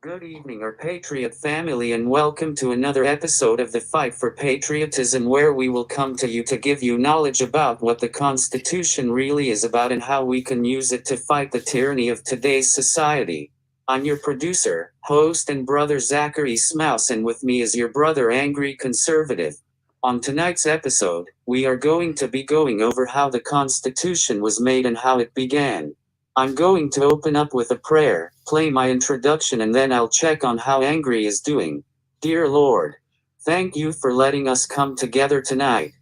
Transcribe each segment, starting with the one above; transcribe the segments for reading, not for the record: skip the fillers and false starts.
Good evening, our Patriot family, and welcome to another episode of the Fight for Patriotism, where we will come to you to give you knowledge about what the Constitution really is about and how we can use it to fight the tyranny of today's society. I'm your producer, host, and brother ▲ and with me is your brother Angry Conservative. On tonight's episode, we are going to be going over how the Constitution was made and how it began. I'm going to open up with a prayer, play my introduction, and then I'll check on how Angry is doing. Dear Lord, thank you for letting us come together tonight.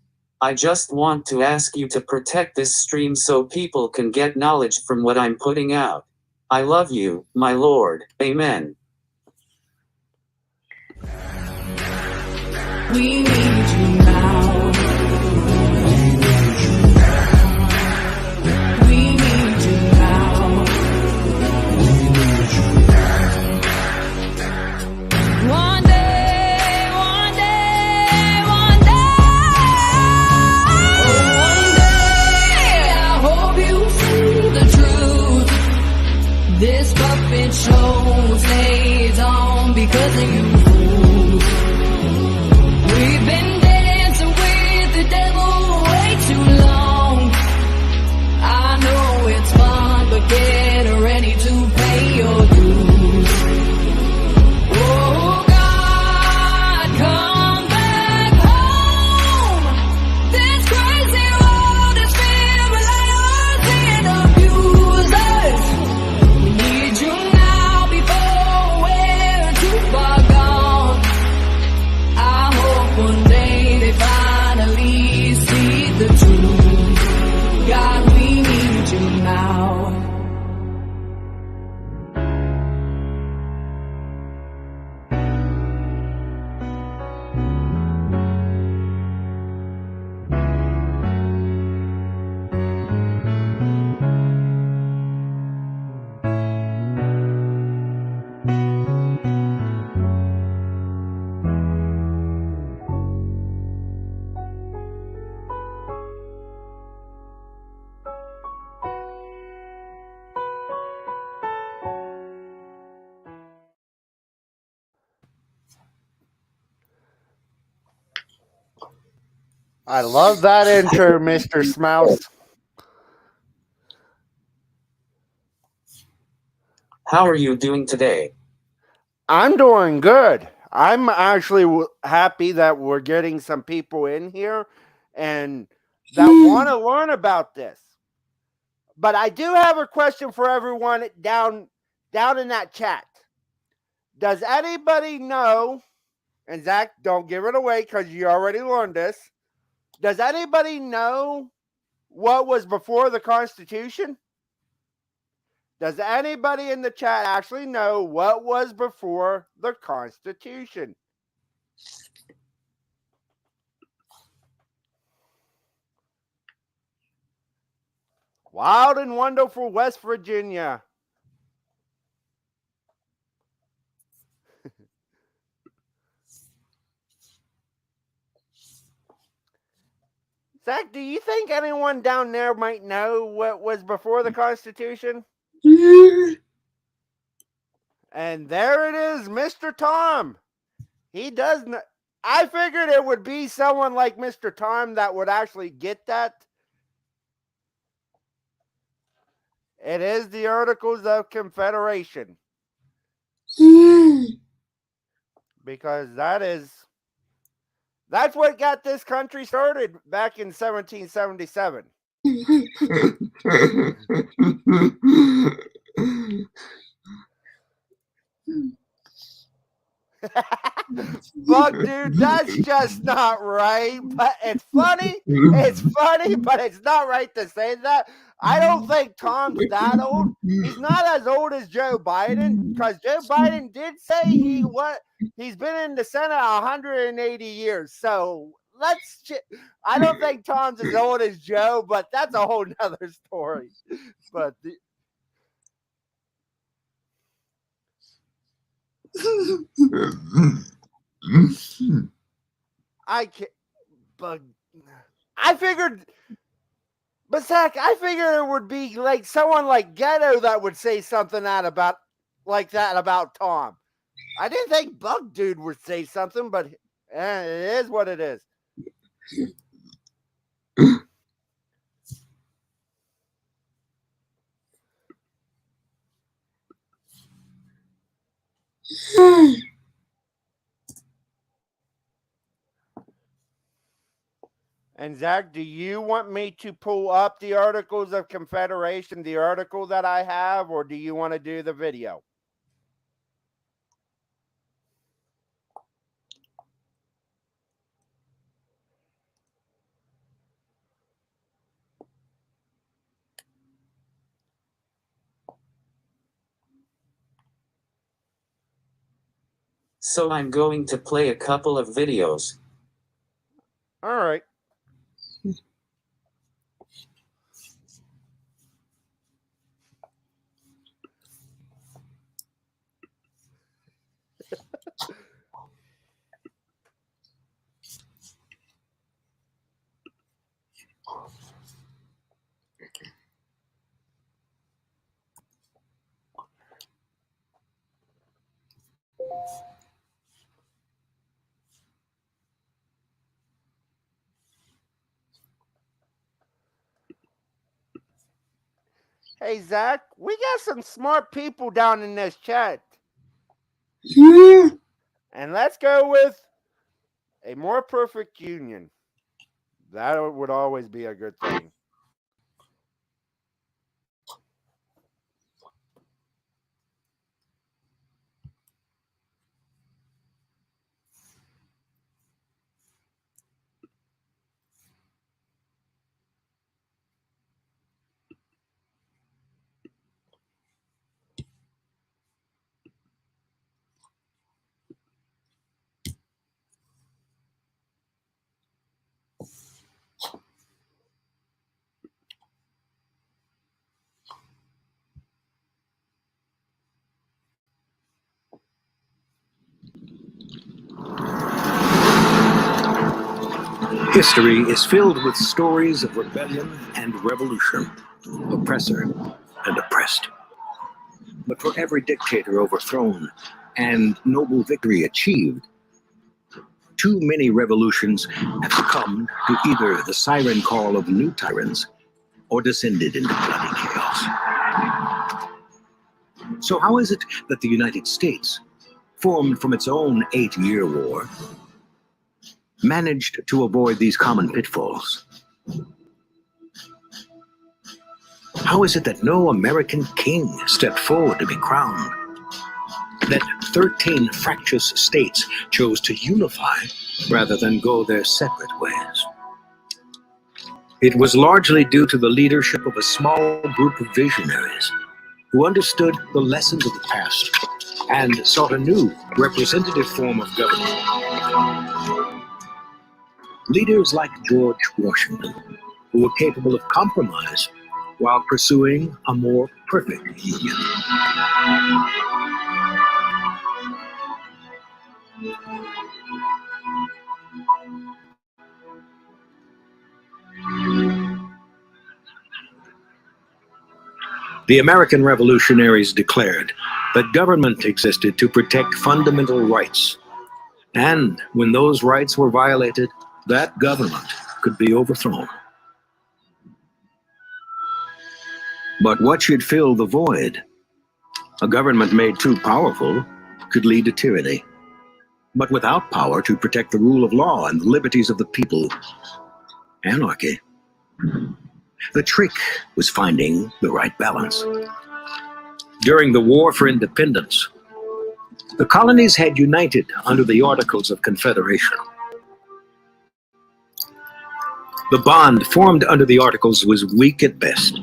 I just want to ask you to protect this stream so people can get knowledge from what I'm putting out. I love you, my Lord. Amen. We need you now. This puppet show stays on because of you. We've been dancing with the devil way too long. I know it's fun, but get ready to pay your dues. Oh God, come back home. This crazy world is filled with liars and abusers. Need you now before we're too far gone. I hope one day they finally see the truth. God, we need you now. I love that intro, Mr. Smouse. How are you doing today? I'm doing good. I'm actually happy that we're getting some people in here and that want to learn about this. But I do have a question for everyone down in that chat. Does anybody know, and Zach, don't give it away because you already learned this. Does anybody know what was before the Constitution? Does anybody in the chat actually know what was before the Constitution? Wild and wonderful West Virginia. Zach, do you think anyone down there might know what was before the Constitution? And there it is, Mr. Tom. He does not. I figured it would be someone like Mr. Tom that would actually get that. It is the Articles of Confederation. Because that's what got this country started back in 1777. Fuck, dude, that's just not right. But it's funny. It's funny, but it's not right to say that. I don't think Tom's that old. He's not as old as Joe Biden, because Joe Biden did say he's been in the Senate 180 years. So I don't think Tom's as old as Joe, but that's a whole nother story. But I can't. But I figured. But Zach, I figured it would be like someone like Ghetto that would say something like that about Tom. I didn't think Bug Dude would say something, but it is what it is. And Zach, do you want me to pull up the Articles of Confederation, the article that I have, or do you want to do the video? So I'm going to play a couple of videos. All right. Hey, Zach, we got some smart people down in this chat. And let's go with a more perfect union. That would always be a good thing. History is filled with stories of rebellion and revolution, oppressor and oppressed. But for every dictator overthrown and noble victory achieved, too many revolutions have succumbed to either the siren call of new tyrants or descended into bloody chaos. So how is it that the United States, formed from its own 8-year war, managed to avoid these common pitfalls? How is it that no American king stepped forward to be crowned? That 13 fractious states chose to unify rather than go their separate ways? It was largely due to the leadership of a small group of visionaries who understood the lessons of the past and sought a new representative form of government. Leaders like George Washington, who were capable of compromise while pursuing a more perfect union. The American revolutionaries declared that government existed to protect fundamental rights, and when those rights were violated, that government could be overthrown. But what should fill the void? A government made too powerful could lead to tyranny, but without power to protect the rule of law and the liberties of the people, anarchy. The trick was finding the right balance. During the War for Independence, the colonies had united under the Articles of Confederation. The bond formed under the Articles was weak at best.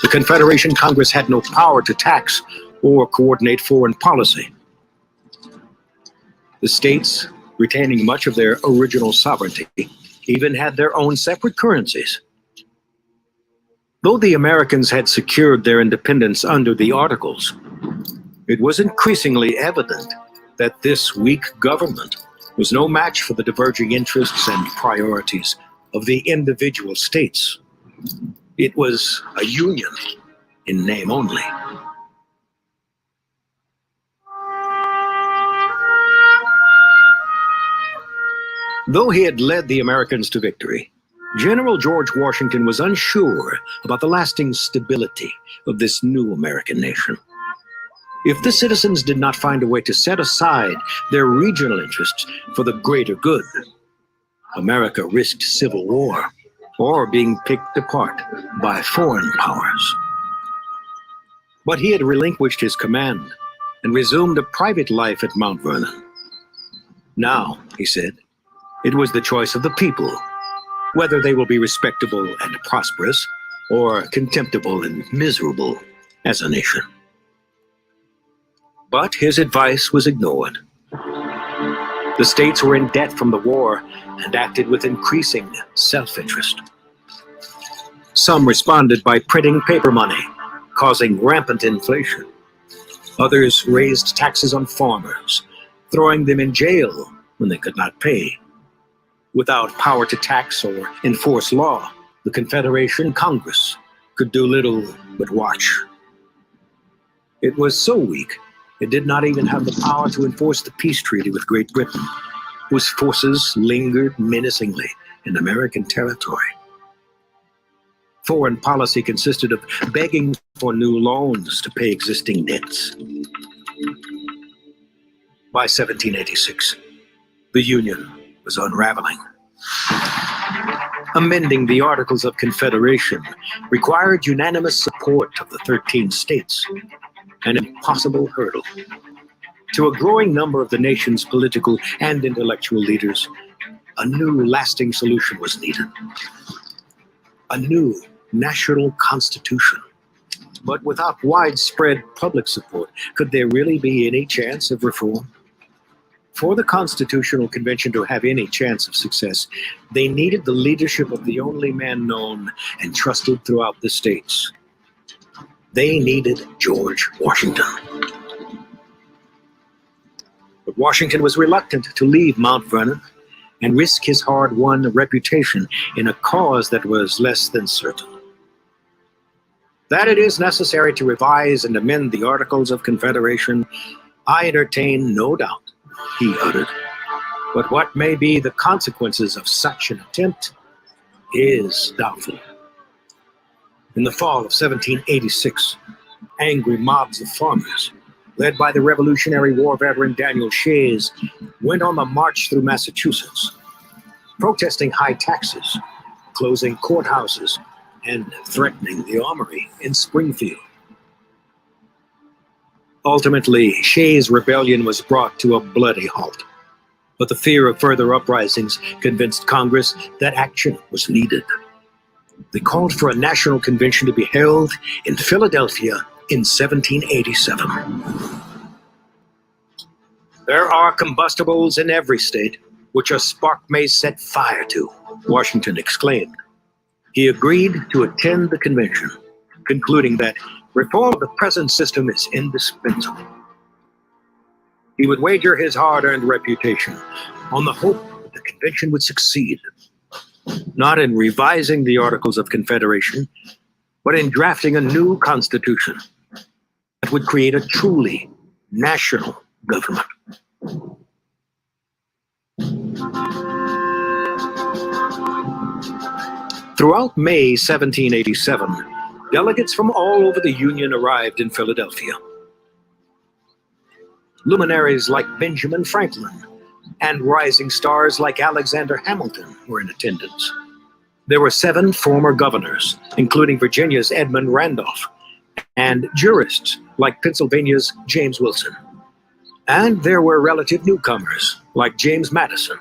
The Confederation Congress had no power to tax or coordinate foreign policy. The states, retaining much of their original sovereignty, even had their own separate currencies. Though the Americans had secured their independence under the Articles, it was increasingly evident that this weak government was no match for the diverging interests and priorities of the individual states. It was a union in name only. Though he had led the Americans to victory, General George Washington was unsure about the lasting stability of this new American nation. If the citizens did not find a way to set aside their regional interests for the greater good, America risked civil war or being picked apart by foreign powers. But he had relinquished his command and resumed a private life at Mount Vernon. Now, he said, it was the choice of the people, whether they will be respectable and prosperous or contemptible and miserable as a nation. But his advice was ignored. The states were in debt from the war and acted with increasing self-interest. Some responded by printing paper money, causing rampant inflation. Others raised taxes on farmers, throwing them in jail when they could not pay. Without power to tax or enforce law, the Confederation Congress could do little but watch. It was so weak, it did not even have the power to enforce the peace treaty with Great Britain, whose forces lingered menacingly in American territory. Foreign policy consisted of begging for new loans to pay existing debts. By 1786, the Union was unraveling. Amending the Articles of Confederation required unanimous support of the 13 states, an impossible hurdle. To a growing number of the nation's political and intellectual leaders, a new lasting solution was needed. A new national constitution. But without widespread public support, could there really be any chance of reform? For the Constitutional Convention to have any chance of success, they needed the leadership of the only man known and trusted throughout the states. They needed George Washington. But Washington was reluctant to leave Mount Vernon and risk his hard-won reputation in a cause that was less than certain. That it is necessary to revise and amend the Articles of Confederation, I entertain no doubt, he uttered. But what may be the consequences of such an attempt is doubtful. In the fall of 1786, angry mobs of farmers, led by the Revolutionary War veteran Daniel Shays, went on the march through Massachusetts, protesting high taxes, closing courthouses, and threatening the armory in Springfield. Ultimately, Shays' rebellion was brought to a bloody halt, but the fear of further uprisings convinced Congress that action was needed. They called for a national convention to be held in Philadelphia in 1787. There are combustibles in every state which a spark may set fire to, Washington exclaimed. He agreed to attend the convention, concluding that reform of the present system is indispensable. He would wager his hard-earned reputation on the hope that the convention would succeed, not in revising the Articles of Confederation, but in drafting a new constitution that would create a truly national government. Throughout May 1787, delegates from all over the Union arrived in Philadelphia. Luminaries like Benjamin Franklin and rising stars like Alexander Hamilton were in attendance. There were 7 former governors, including Virginia's Edmund Randolph, and jurists like Pennsylvania's James Wilson. And there were relative newcomers like James Madison.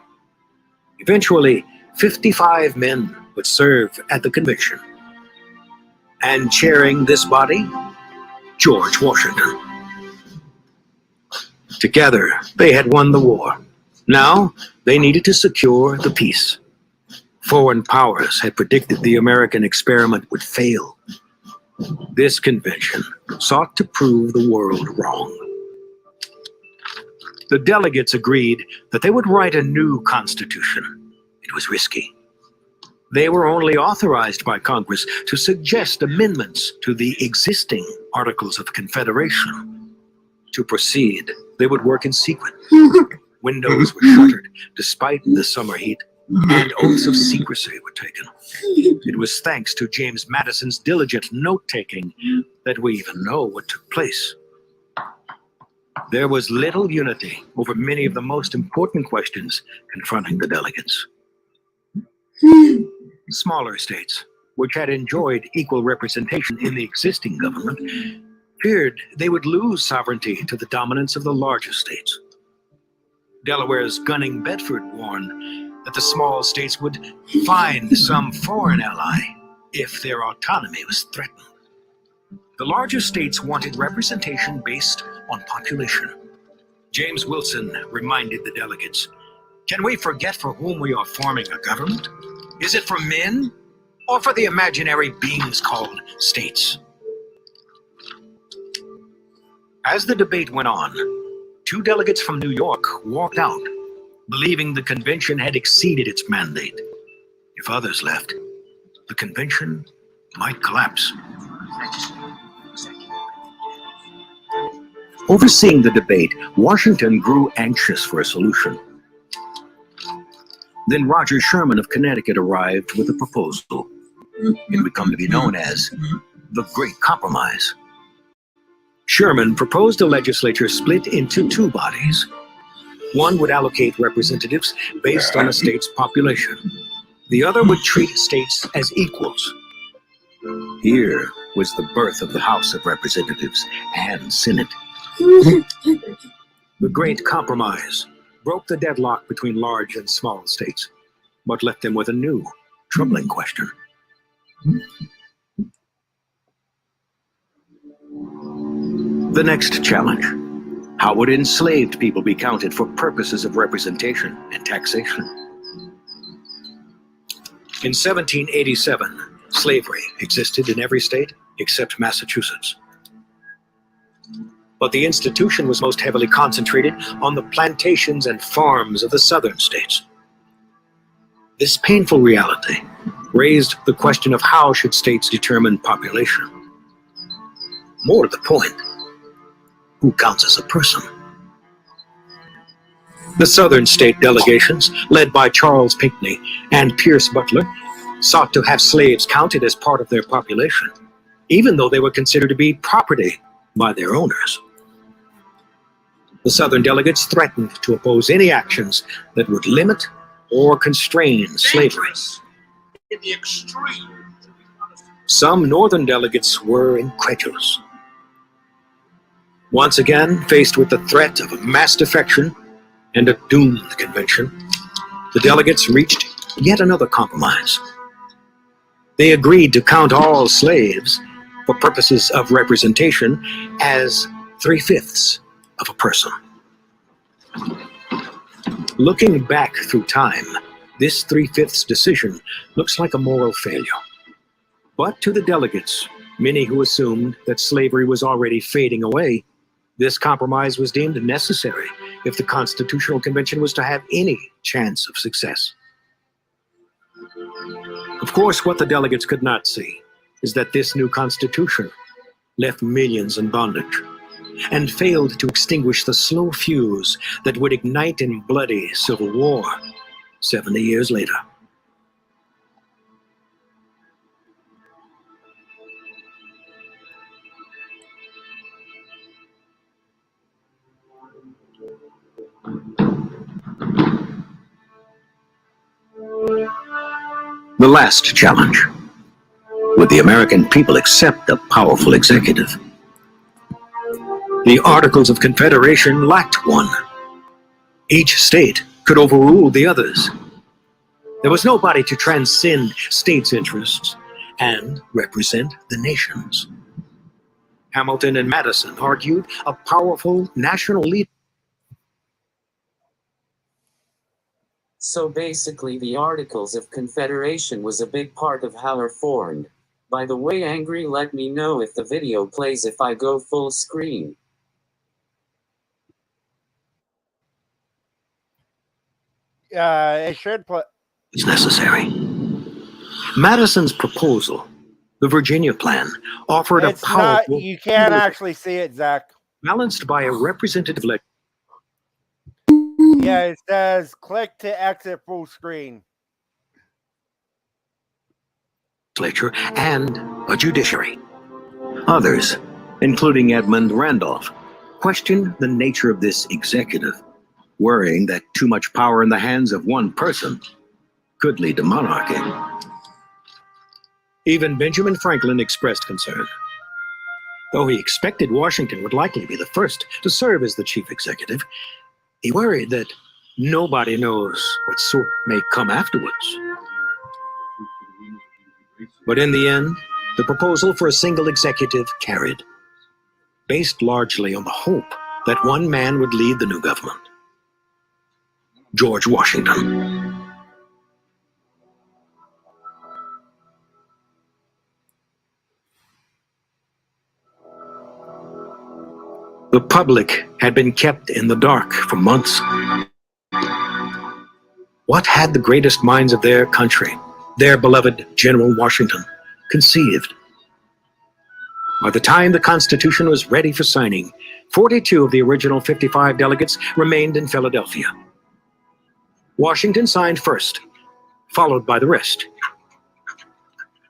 Eventually, 55 men would serve at the convention. And chairing this body, George Washington. Together, they had won the war. Now, they needed to secure the peace. Foreign powers had predicted the American experiment would fail. This convention sought to prove the world wrong. The delegates agreed that they would write a new constitution. It was risky. They were only authorized by Congress to suggest amendments to the existing Articles of Confederation. To proceed, they would work in secret, Windows were shuttered despite the summer heat, and oaths of secrecy were taken. It was thanks to James Madison's diligent note-taking that we even know what took place. There was little unity over many of the most important questions confronting the delegates. Smaller states, which had enjoyed equal representation in the existing government, feared they would lose sovereignty to the dominance of the larger states. Delaware's Gunning Bedford warned that the small states would find some foreign ally if their autonomy was threatened. The larger states wanted representation based on population. James Wilson reminded the delegates, "Can we forget for whom we are forming a government? Is it for men or for the imaginary beings called states?" As the debate went on, 2 delegates from New York walked out, believing the convention had exceeded its mandate. If others left, the convention might collapse. Overseeing the debate, Washington grew anxious for a solution. Then Roger Sherman of Connecticut arrived with a proposal. It would come to be known as the Great Compromise. Sherman proposed a legislature split into 2 bodies. One would allocate representatives based on a state's population. The other would treat states as equals. Here was the birth of the House of Representatives and Senate. The Great Compromise broke the deadlock between large and small states, but left them with a new, troubling question. The next challenge: how would enslaved people be counted for purposes of representation and taxation? In 1787, slavery existed in every state except Massachusetts. But the institution was most heavily concentrated on the plantations and farms of the southern states. This painful reality raised the question of how should states determine population. More to the point, who counts as a person? The southern state delegations, led by Charles Pinckney and Pierce Butler, sought to have slaves counted as part of their population, even though they were considered to be property by their owners. The southern delegates threatened to oppose any actions that would limit or constrain slavery. In the extreme. Some northern delegates were incredulous. Once again, faced with the threat of a mass defection and a doomed convention, the delegates reached yet another compromise. They agreed to count all slaves, for purposes of representation, as 3/5 of a person. Looking back through time, this 3/5 decision looks like a moral failure. But to the delegates, many who assumed that slavery was already fading away, this compromise was deemed necessary if the Constitutional Convention was to have any chance of success. Of course, what the delegates could not see is that this new Constitution left millions in bondage and failed to extinguish the slow fuse that would ignite in bloody civil war 70 years later. The last challenge: would the American people accept a powerful executive? The Articles of Confederation lacked one. Each state could overrule the others. There was nobody to transcend states' interests and represent the nation's. Hamilton and Madison argued a powerful national leader. So basically the Articles of Confederation was a big part of how we're formed. By the way, Angry, let me know if the video plays if I go full screen. It should play. Is necessary. Madison's proposal, the Virginia Plan, offered It's a powerful... not, you can't actually see it, Zach. balanced by a representative Yeah, it says click to exit full screen. Legislature and a judiciary. Others, including Edmund Randolph, questioned the nature of this executive, worrying that too much power in the hands of one person could lead to monarchy. Even Benjamin Franklin expressed concern. Though he expected Washington would likely be the first to serve as the chief executive, he worried that nobody knows what sort may come afterwards. But in the end, the proposal for a single executive carried, based largely on the hope that one man would lead the new government: George Washington. The public had been kept in the dark for months. What had the greatest minds of their country, their beloved General Washington, conceived? By the time the Constitution was ready for signing, 42 of the original 55 delegates remained in Philadelphia. Washington signed first, followed by the rest.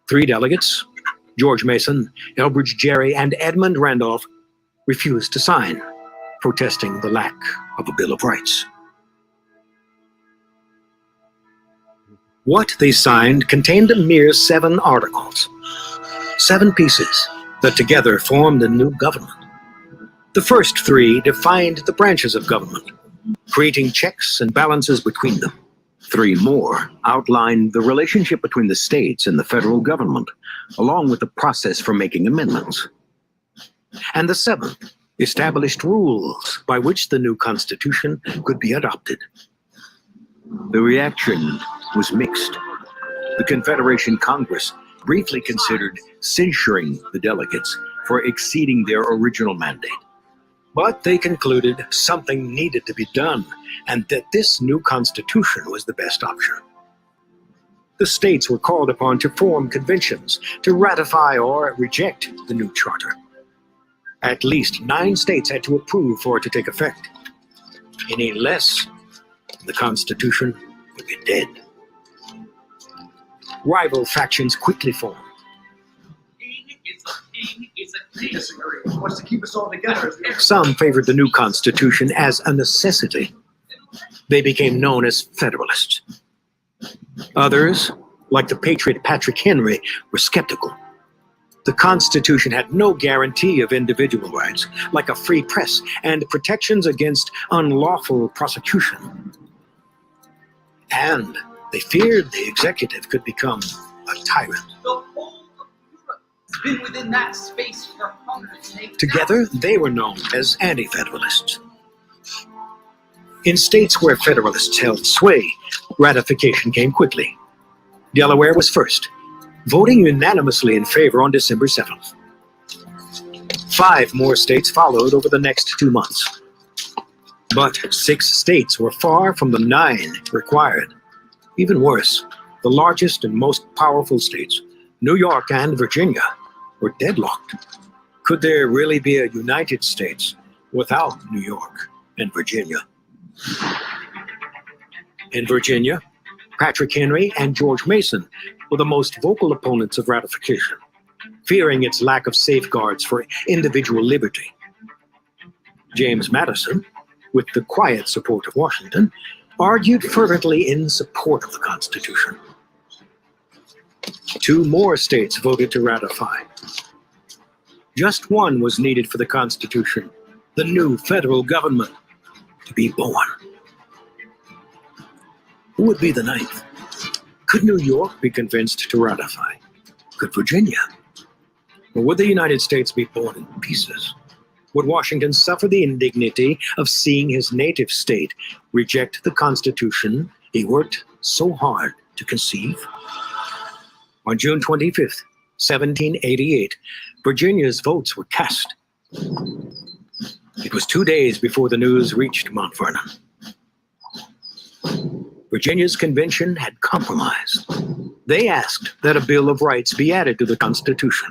3 delegates, George Mason, Elbridge Gerry, and Edmund Randolph, refused to sign, protesting the lack of a Bill of Rights. What they signed contained a mere 7 articles, 7 pieces that together formed a new government. The first 3 defined the branches of government, creating checks and balances between them. 3 more outlined the relationship between the states and the federal government, along with the process for making amendments. And the 7th established rules by which the new Constitution could be adopted. The reaction was mixed. The Confederation Congress briefly considered censuring the delegates for exceeding their original mandate. But they concluded something needed to be done, and that this new Constitution was the best option. The states were called upon to form conventions to ratify or reject the new charter. At least 9 states had to approve for it to take effect. Any less, the Constitution would be dead. Rival factions quickly formed. Wants to keep us all together. Some favored the new Constitution as a necessity. They became known as Federalists. Others, like the patriot Patrick Henry, were skeptical. The Constitution had no guarantee of individual rights, like a free press and protections against unlawful prosecution. And they feared the executive could become a tyrant. The whole of Europe has been within that space for hundreds of years. Together, they were known as anti-federalists. In states where federalists held sway, ratification came quickly. Delaware was first, voting unanimously in favor on December 7th. 5 more states followed over the next 2 months. But 6 states were far from the 9 required. Even worse, the largest and most powerful states, New York and Virginia, were deadlocked. Could there really be a United States without New York and Virginia? In Virginia, Patrick Henry and George Mason were the most vocal opponents of ratification, fearing its lack of safeguards for individual liberty. James Madison, with the quiet support of Washington, argued fervently in support of the Constitution. 2 more states voted to ratify. Just 1 was needed for the Constitution, the new federal government, to be born. Who would be the 9th? Could New York be convinced to ratify? Could Virginia? Or would the United States be born in pieces? Would Washington suffer the indignity of seeing his native state reject the Constitution he worked so hard to conceive? On June 25th, 1788, Virginia's votes were cast. It was 2 days before the news reached Mount Vernon. Virginia's convention had compromised. They asked that a Bill of Rights be added to the Constitution,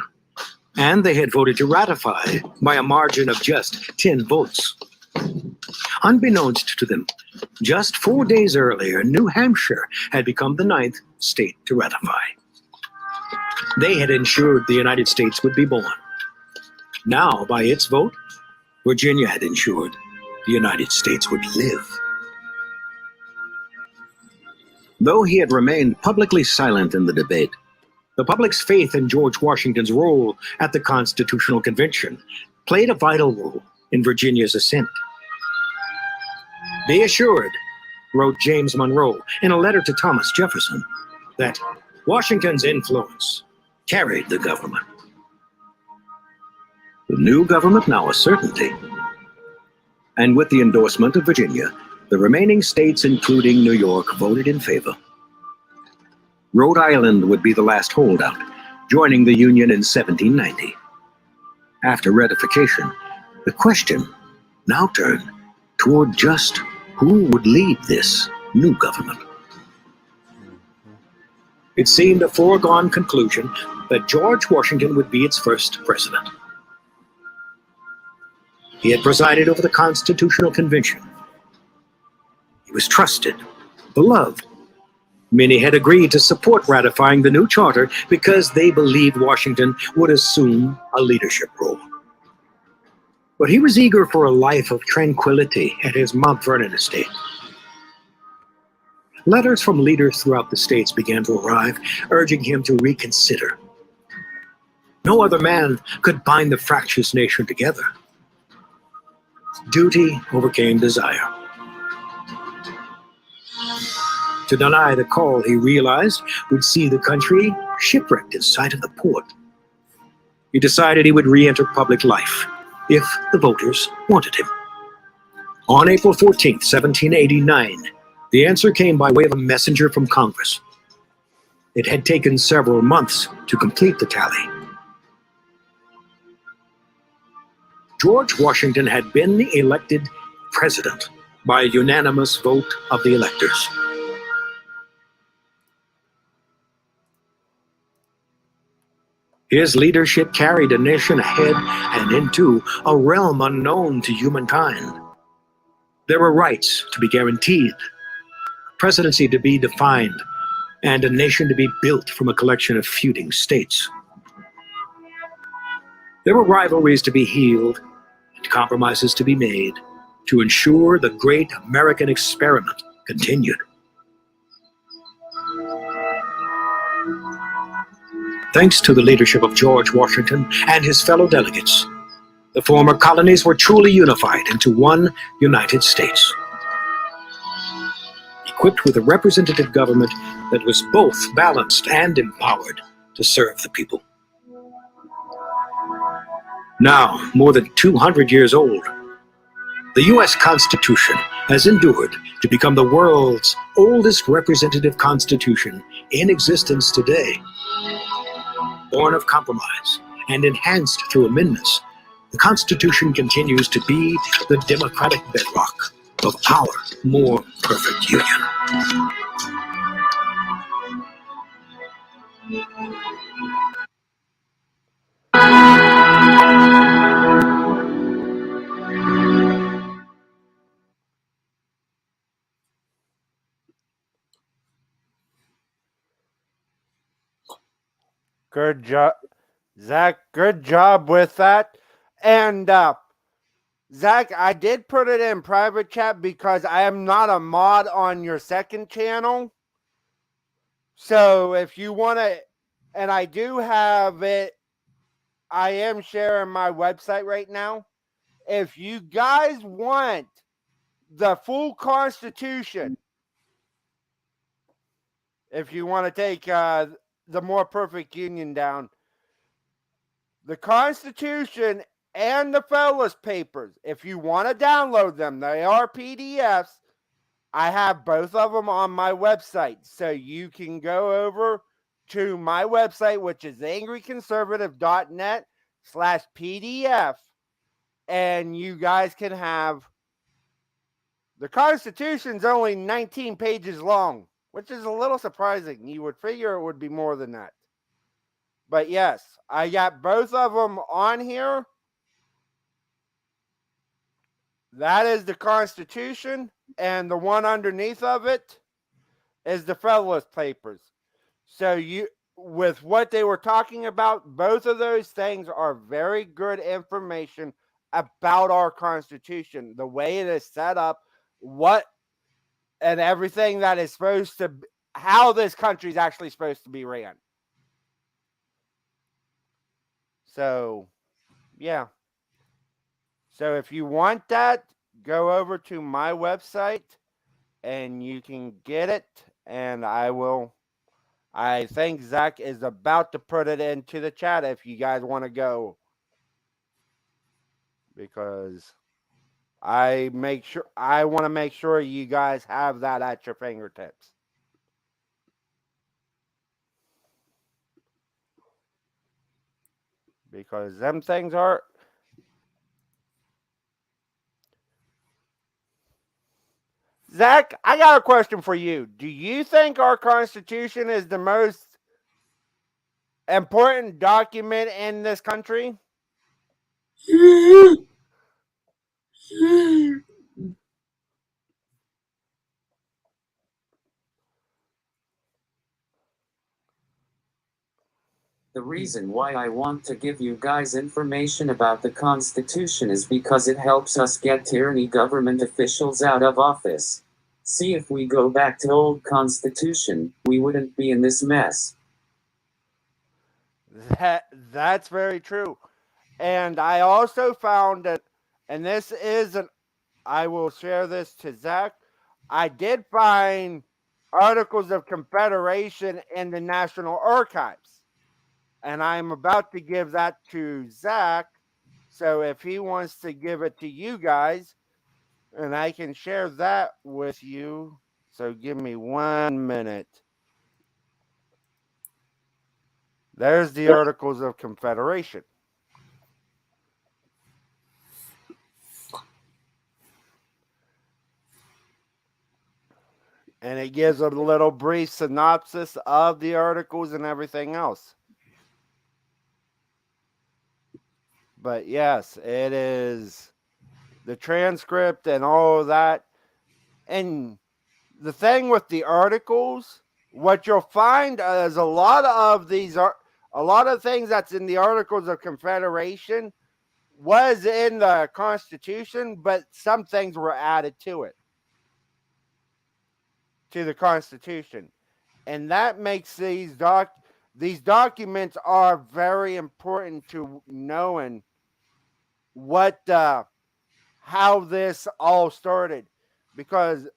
and they had voted to ratify by a margin of just 10 votes. Unbeknownst to them, Just 4 days earlier, New Hampshire had become the 9th state to ratify. They had ensured the United States would be born. Now, by its vote, Virginia had ensured the United States would live. Though he had remained publicly silent in the debate, the public's faith in George Washington's role at the Constitutional Convention played a vital role in Virginia's ascent. "Be assured," wrote James Monroe in a letter to Thomas Jefferson, that Washington's influence carried the government. The new government now a certainty. And with the endorsement of Virginia, the remaining states, including New York, voted in favor. Rhode Island would be the last holdout, joining the Union in 1790. After ratification, the question now turned toward just who would lead this new government. It seemed a foregone conclusion that George Washington would be its first president. He had presided over the Constitutional Convention. He was trusted, beloved. Many had agreed to support ratifying the new charter because they believed Washington would assume a leadership role. But he was eager for a life of tranquility at his Mount Vernon estate. Letters from leaders throughout the states began to arrive, urging him to reconsider. No other man could bind the fractious nation together. Duty overcame desire. To deny the call, he realized, would see the country shipwrecked in sight of the port. He decided he would re-enter public life if the voters wanted him. On April 14th, 1789, the answer came by way of a messenger from Congress. It had taken several months to complete the tally. George Washington had been elected president by a unanimous vote of the electors. His leadership carried a nation ahead and into a realm unknown to humankind. There were rights to be guaranteed, a presidency to be defined, and a nation to be built from a collection of feuding states. There were rivalries to be healed and compromises to be made to ensure the great American experiment continued. Thanks to the leadership of George Washington and his fellow delegates, the former colonies were truly unified into one United States, equipped with a representative government that was both balanced and empowered to serve the people. Now, more than 200 years old, the U.S. Constitution has endured to become the world's oldest representative constitution in existence today. Born of compromise and enhanced through amendments, the Constitution continues to be the democratic bedrock of our more perfect union. Good job, Zach. Good job with that. And Zach, I did put it in private chat because I am not a mod on your second channel. So if you want to, and I do have it, I am sharing my website right now. If you guys want the full Constitution, if you want to take the more perfect union down, the Constitution and the Fellow's Papers, if you want to download them, they are PDFs. I have both of them on my website. So you can go over to my website, which is angryconservative.net/PDF. And you guys can have, the Constitution's only 19 pages long, which is a little surprising. You would figure it would be more than that. But yes, I got both of them on here. That is the Constitution, and the one underneath of it is the Federalist Papers. So with what they were talking about, both of those things are very good information about our Constitution, the way it is set up, and everything that is supposed to, how this country is actually supposed to be ran. So, yeah. So if you want that, go over to my website and you can get it. And I think Zach is about to put it into the chat if you guys want to go. Because I want to make sure you guys have that at your fingertips. Because them things are... Zach, I got a question for you. Do you think our Constitution is the most important document in this country? The reason why I want to give you guys information about the Constitution is because it helps us get tyranny government officials out of office. See, if we go back to old Constitution, we wouldn't be in this mess. That's very true. And I also found that, and this isn't, I will share this to Zach, I did find Articles of Confederation in the National Archives. And I'm about to give that to Zach. So if he wants to give it to you guys, and I can share that with you. So give me 1 minute. There's the Articles of Confederation. And it gives a little brief synopsis of the articles and everything else. But yes, it is the transcript and all of that. And the thing with the articles, what you'll find is a lot of things that's in the Articles of Confederation was in the Constitution, but some things were added to it, to the Constitution. And that makes these documents are very important to knowing how this all started. Because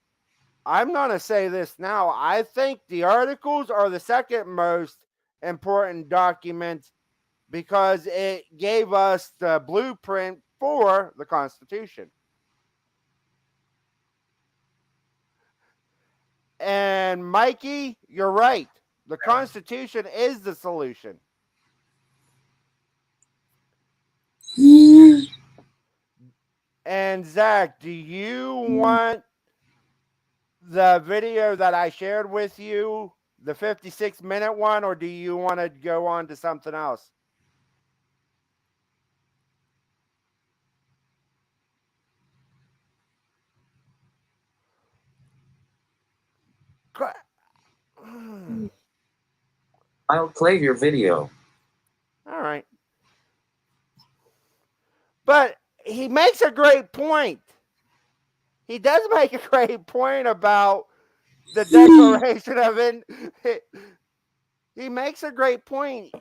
I'm going to say this now, I think the articles are the second most important document because it gave us the blueprint for the Constitution. And Mikey, you're right. The Constitution is the solution. And Zach, do you want the video that I shared with you, the 56-minute one, or do you want to go on to something else? I'll play your video. All right. But he makes a great point. He does make a great point about the Declaration of Independence. He makes a great point.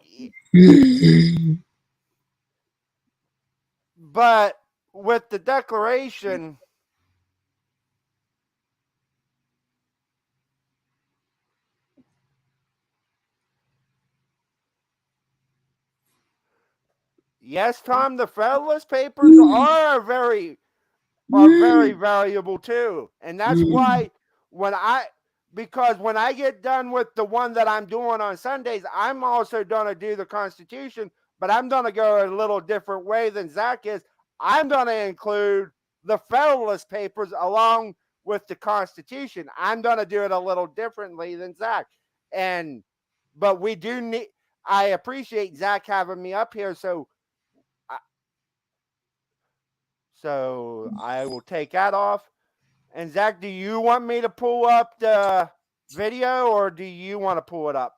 But with the Declaration, yes, Tom, the Federalist Papers are very valuable too. And that's why when I get done with the one that I'm doing on Sundays, I'm also going to do the Constitution, but I'm going to go a little different way than Zach is. I'm going to include the Federalist Papers along with the Constitution. I'm going to do it a little differently than Zach. But we do need, I appreciate Zach having me up here. So I will take that off. And Zach, do you want me to pull up the video or do you want to pull it up?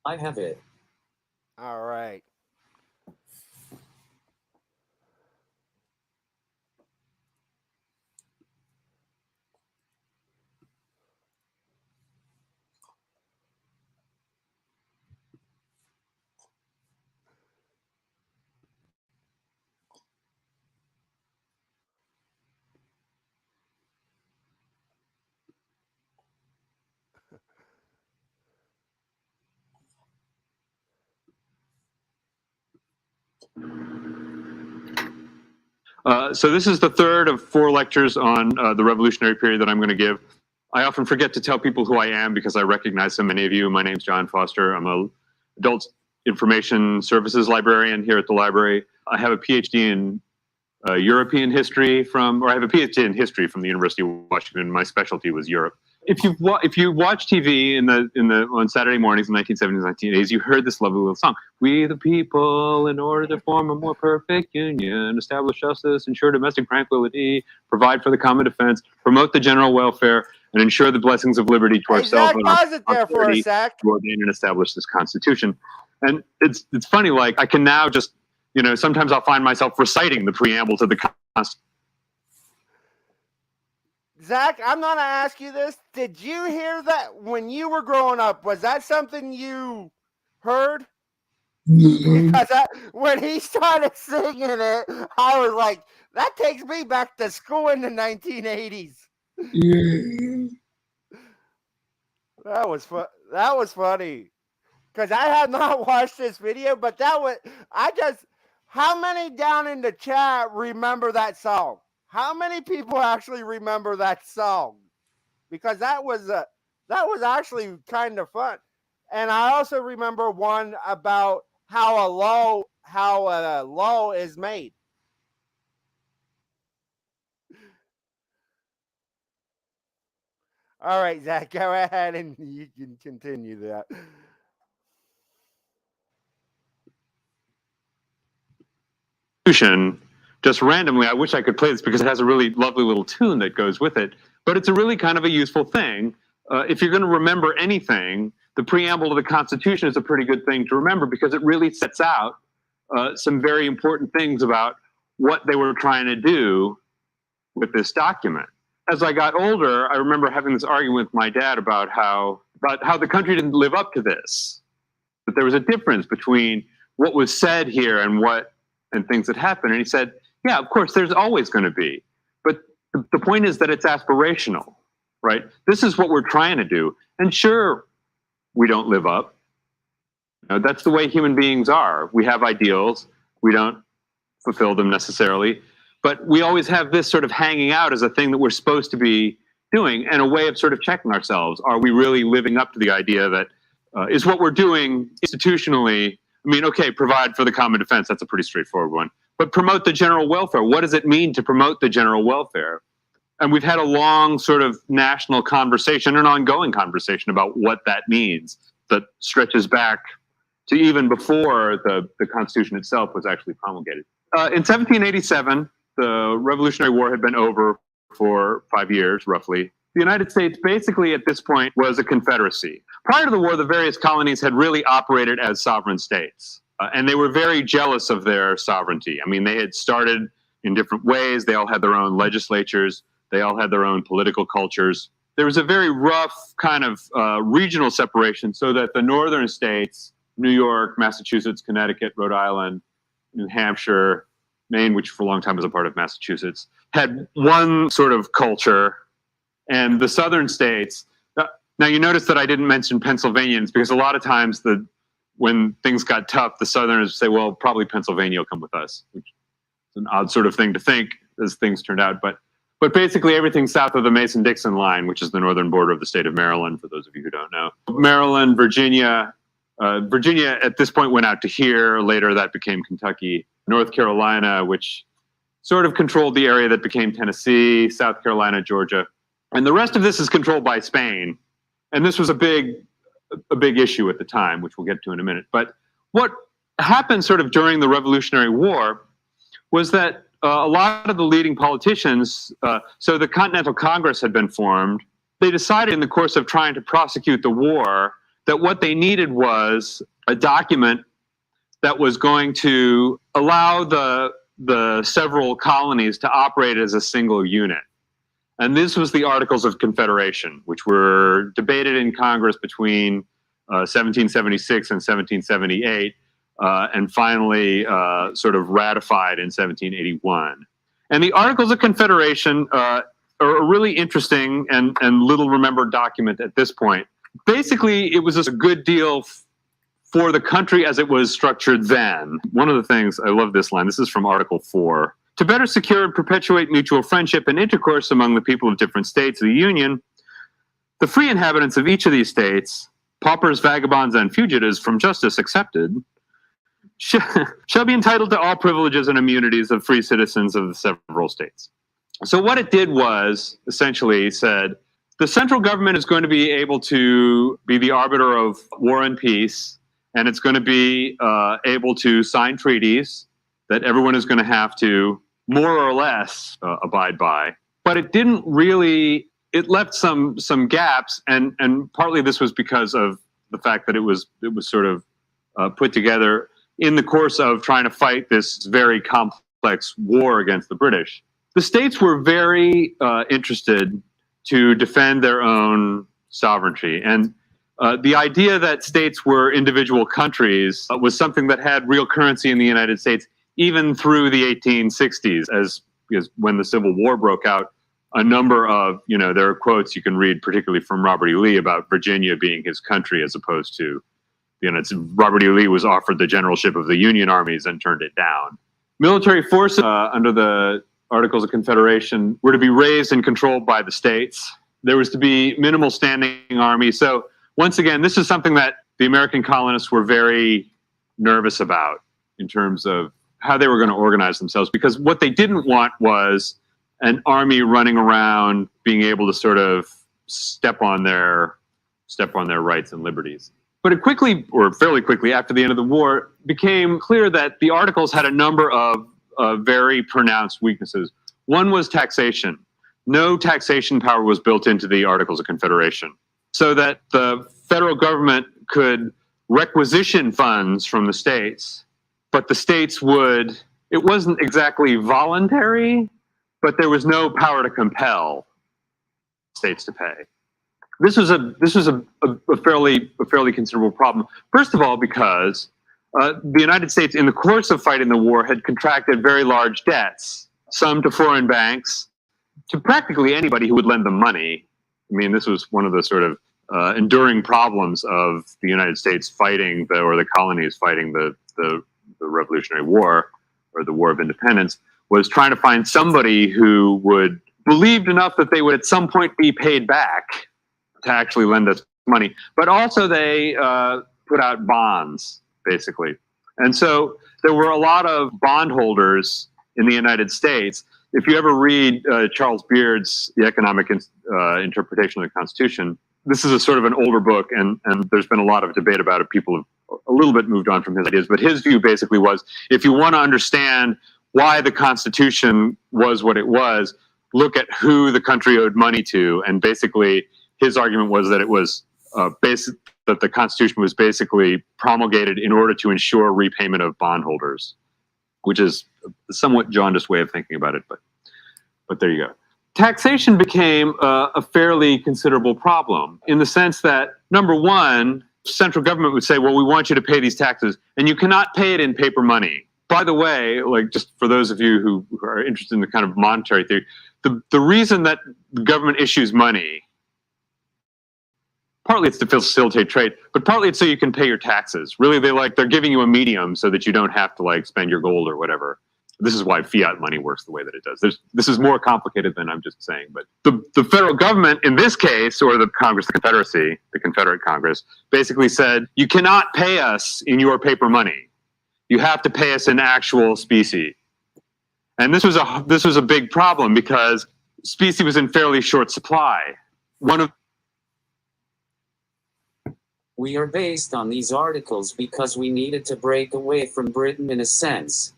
I have it. All right. So this is the third of 4 lectures on the revolutionary period that I'm going to give. I often forget to tell people who I am because I recognize so many of you. My name's John Foster. I'm an adult information services librarian here at the library. I have a PhD in European history I have a PhD in history from the University of Washington. My specialty was Europe. If you watch TV on Saturday mornings in the 1970s, 1980s, you heard this lovely little song. We the people, in order to form a more perfect union, establish justice, ensure domestic tranquility, provide for the common defense, promote the general welfare, and ensure the blessings of liberty to ourselves and our posterity to ordain and establish this Constitution. And it's funny, like I can now just, sometimes I'll find myself reciting the preamble to the Constitution. Zach, I'm going to ask you this. Did you hear that when you were growing up? Was that something you heard? Because when he started singing it, I was like, that takes me back to school in the 1980s. That was funny. Because I have not watched this video, but how many down in the chat remember that song? How many people actually remember that song? Because that was actually kind of fun. And I also remember one about how a law is made. All right, Zach, go ahead and you can continue that. Just randomly, I wish I could play this because it has a really lovely little tune that goes with it, but it's a really kind of a useful thing. If you're going to remember anything, the preamble to the Constitution is a pretty good thing to remember because it really sets out some very important things about what they were trying to do with this document. As I got older, I remember having this argument with my dad about how the country didn't live up to this, that there was a difference between what was said here and things that happened. And he said, yeah, of course, there's always going to be. But the point is that it's aspirational, right? This is what we're trying to do. And sure, we don't live up. That's the way human beings are. We have ideals. We don't fulfill them necessarily. But we always have this sort of hanging out as a thing that we're supposed to be doing and a way of sort of checking ourselves. Are we really living up to the idea that is what we're doing institutionally? I mean, okay, provide for the common defense. That's a pretty straightforward one. But promote the general welfare. What does it mean to promote the general welfare? And we've had a long sort of national conversation, an ongoing conversation about what that means that stretches back to even before the Constitution itself was actually promulgated. In 1787, the Revolutionary War had been over for 5 years, roughly. The United States basically at this point was a confederacy. Prior to the war, the various colonies had really operated as sovereign states, and they were very jealous of their sovereignty. I mean, they had started in different ways. They all had their own legislatures. They all had their own political cultures. There was a very rough kind of regional separation so that the northern states, New York, Massachusetts, Connecticut, Rhode Island, New Hampshire, Maine, which for a long time was a part of Massachusetts, had one sort of culture. And the southern states, now you notice that I didn't mention Pennsylvanians because a lot of times when things got tough, the southerners say, well, probably Pennsylvania will come with us, which is an odd sort of thing to think as things turned out. But basically everything south of the Mason-Dixon line, which is the northern border of the state of Maryland, for those of you who don't know. Maryland, Virginia. Virginia at this point went out to here. Later that became Kentucky. North Carolina, which sort of controlled the area that became Tennessee, South Carolina, Georgia. And the rest of this is controlled by Spain. And this was a big a big issue at the time, which we'll get to in a minute. But what happened sort of during the Revolutionary War was that a lot of the leading politicians, so the Continental Congress had been formed, they decided in the course of trying to prosecute the war that what they needed was a document that was going to allow the several colonies to operate as a single unit. And this was the Articles of Confederation, which were debated in Congress between 1776 and 1778, and finally sort of ratified in 1781. And the Articles of Confederation are a really interesting and little remembered document at this point. Basically, it was just a good deal for the country as it was structured then. One of the things, I love this line, this is from Article 4. To better secure and perpetuate mutual friendship and intercourse among the people of different states of the Union, the free inhabitants of each of these states, paupers, vagabonds, and fugitives from justice excepted, shall be entitled to all privileges and immunities of free citizens of the several states. So what it did was, essentially said, the central government is going to be able to be the arbiter of war and peace, and it's going to be able to sign treaties that everyone is going to have to more or less abide by. But it didn't really, it left some gaps, and partly this was because of the fact that it was sort of put together in the course of trying to fight this very complex war against the British. The states were very interested to defend their own sovereignty. And the idea that states were individual countries was something that had real currency in the United States even through the 1860s, as when the Civil War broke out. A number of, there are quotes you can read, particularly from Robert E. Lee, about Virginia being his country as opposed to, Robert E. Lee was offered the generalship of the Union armies and turned it down. Military forces under the Articles of Confederation were to be raised and controlled by the states. There was to be minimal standing army. So once again, this is something that the American colonists were very nervous about in terms of how they were going to organize themselves, because what they didn't want was an army running around being able to sort of step on their rights and liberties. But it quickly, or fairly quickly after the end of the war, became clear that the Articles had a number of very pronounced weaknesses. One was taxation. No taxation power was built into the Articles of Confederation, so that the federal government could requisition funds from the states, but the states would, it wasn't exactly voluntary, but there was no power to compel states to pay. This was a fairly considerable problem. First of all, because the United States, in the course of fighting the war, had contracted very large debts, some to foreign banks, to practically anybody who would lend them money. I mean, this was one of the sort of enduring problems of the United States fighting or the colonies fighting the Revolutionary War, or the War of Independence, was trying to find somebody who believed enough that they would at some point be paid back to actually lend us money. But also they put out bonds, basically. And so there were a lot of bondholders in the United States. If you ever read Charles Beard's The Economic Interpretation of the Constitution, this is a sort of an older book, and there's been a lot of debate about it. People have a little bit moved on from his ideas, but his view basically was, if you want to understand why the Constitution was what it was, look at who the country owed money to. And basically his argument was that it was that the Constitution was basically promulgated in order to ensure repayment of bondholders, which is a somewhat jaundiced way of thinking about it, but there you go. Taxation became a fairly considerable problem, in the sense that, number one, central government would say, well, we want you to pay these taxes, and you cannot pay it in paper money. By the way, like, just for those of you who are interested in the kind of monetary theory, the reason that the government issues money, partly it's to facilitate trade, but partly it's so you can pay your taxes. Really, they're giving you a medium so that you don't have to spend your gold or whatever. This is why fiat money works the way that it does. This is more complicated than I'm just saying. But the federal government in this case, or the Congress, the Confederacy, the Confederate Congress, basically said, you cannot pay us in your paper money. You have to pay us in actual specie. And this was a big problem, because specie was in fairly short supply. One We are based on these articles because we needed to break away from Britain in a sense.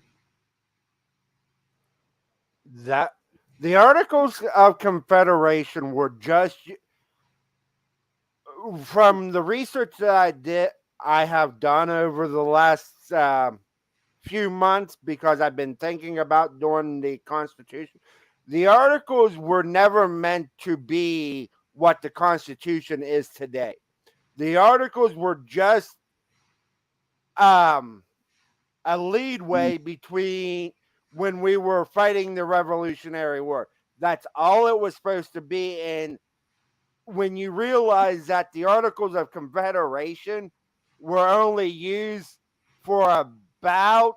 That the Articles of Confederation were just, from the research that I have done over the last few months, because I've been thinking about doing the Constitution. The Articles were never meant to be what the Constitution is today. The Articles were just a leadway between when we were fighting the Revolutionary War. That's all it was supposed to be. And when you realize that the Articles of Confederation were only used for about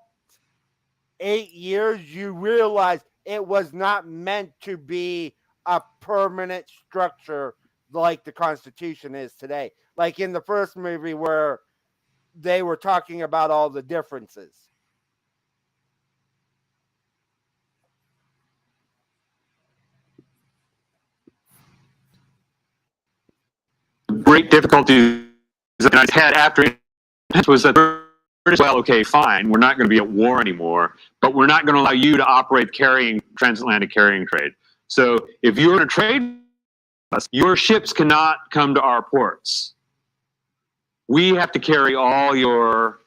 8 years, you realize it was not meant to be a permanent structure like the Constitution is today. Like in the first movie where they were talking about all the differences. Great difficulty that I had after independence was that the British, well, okay, fine, we're not going to be at war anymore, but we're not going to allow you to operate transatlantic carrying trade. So if you're in a trade with us, your ships cannot come to our ports. We have to carry all your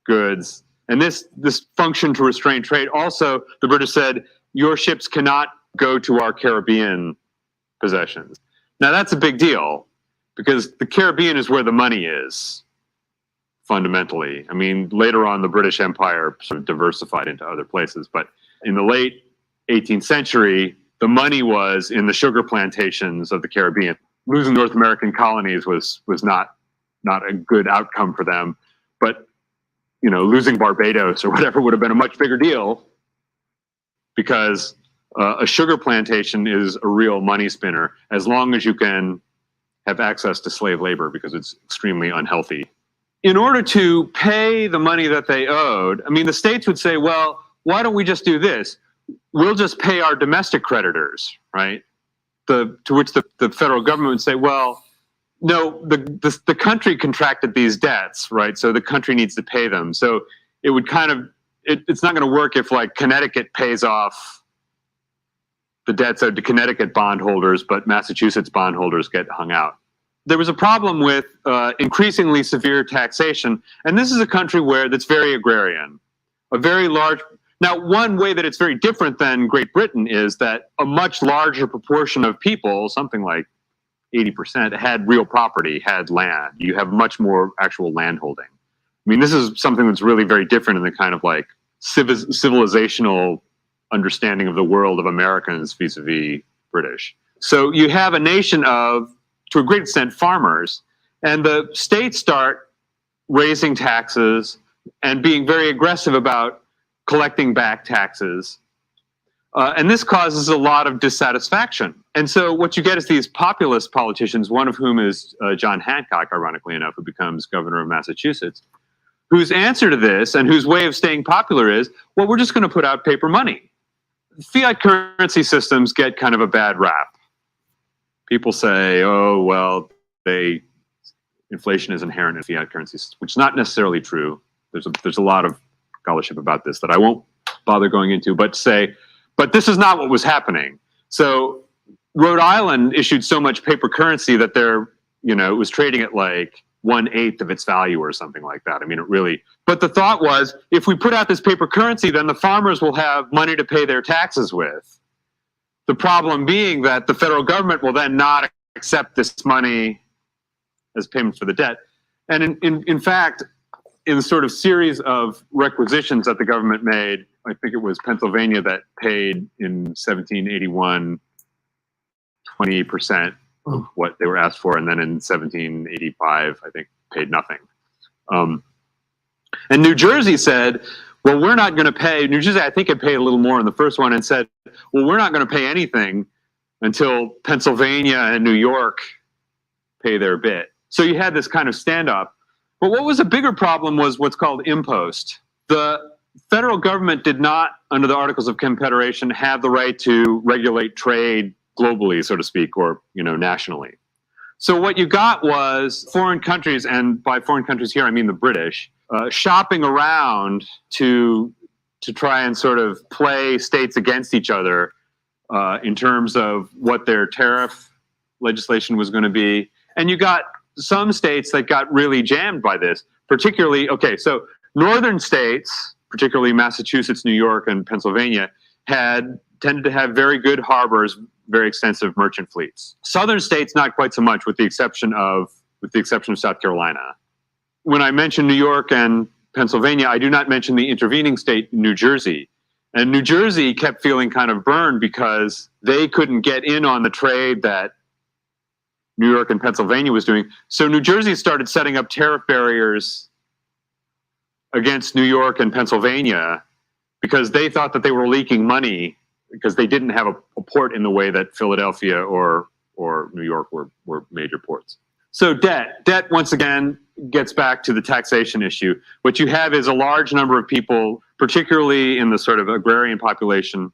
goods. And this functioned to restrain trade. Also, the British said, your ships cannot go to our Caribbean possessions. Now, that's a big deal because the Caribbean is where the money is, fundamentally. I mean, later on, the British Empire sort of diversified into other places. But in the late 18th century, the money was in the sugar plantations of the Caribbean. Losing North American colonies was not a good outcome for them. But, you know, losing Barbados or whatever would have been a much bigger deal because a sugar plantation is a real money spinner as long as you can have access to slave labor because it's extremely unhealthy. In order to pay the money that they owed, I mean, the states would say, well, why don't we just do this? We'll just pay our domestic creditors, right? To which the federal government would say, well, no, the country contracted these debts, right? So the country needs to pay them. So it would kind of, it's not going to work if like Connecticut pays off the debts owed to Connecticut bondholders, but Massachusetts bondholders get hung out. There was a problem with increasingly severe taxation, and this is a country that's very agrarian, a very large. Now, one way that it's very different than Great Britain is that a much larger proportion of people, something like 80%, had real property, had land. You have much more actual land holding. I mean, this is something that's really very different in the kind of like civilizational understanding of the world of Americans vis-a-vis British. So you have a nation of, to a great extent, farmers, and the states start raising taxes and being very aggressive about collecting back taxes. And this causes a lot of dissatisfaction. And so what you get is these populist politicians, one of whom is John Hancock, ironically enough, who becomes governor of Massachusetts, whose answer to this and whose way of staying popular is, well, we're just going to put out paper money. Fiat currency systems get kind of a bad rap. People say, oh, well, inflation is inherent in fiat currencies, which is not necessarily true. There's a lot of scholarship about this that I won't bother going into, but this is not what was happening. So Rhode Island issued so much paper currency that it was trading at like 1/8 of its value or something like that. I mean, but the thought was, if we put out this paper currency, then the farmers will have money to pay their taxes with. The problem being that the federal government will then not accept this money as payment for the debt. And in fact, in the sort of series of requisitions that the government made, I think it was Pennsylvania that paid in 1781 28% of what they were asked for, and then in 1785, I think, paid nothing. And New Jersey said, well, we're not going to pay. New Jersey, I think, had paid a little more in the first one and said, well, we're not going to pay anything until Pennsylvania and New York pay their bit. So you had this kind of standoff. But what was a bigger problem was what's called impost. The federal government did not, under the Articles of Confederation, have the right to regulate trade globally, so to speak, or nationally. So what you got was foreign countries, and by foreign countries here I mean the British, shopping around to try and sort of play states against each other in terms of what their tariff legislation was going to be. And you got some states that got really jammed by this, particularly, okay, so northern states, particularly Massachusetts, New York, and Pennsylvania, tended to have very good harbors, very extensive merchant fleets. Southern states, not quite so much, with the exception of South Carolina. When I mention New York and Pennsylvania, I do not mention the intervening state, New Jersey. And New Jersey kept feeling kind of burned because they couldn't get in on the trade that New York and Pennsylvania was doing. So New Jersey started setting up tariff barriers against New York and Pennsylvania because they thought that they were leaking money because they didn't have a port in the way that Philadelphia or New York were major ports. So debt once again gets back to the taxation issue. What you have is a large number of people, particularly in the sort of agrarian population,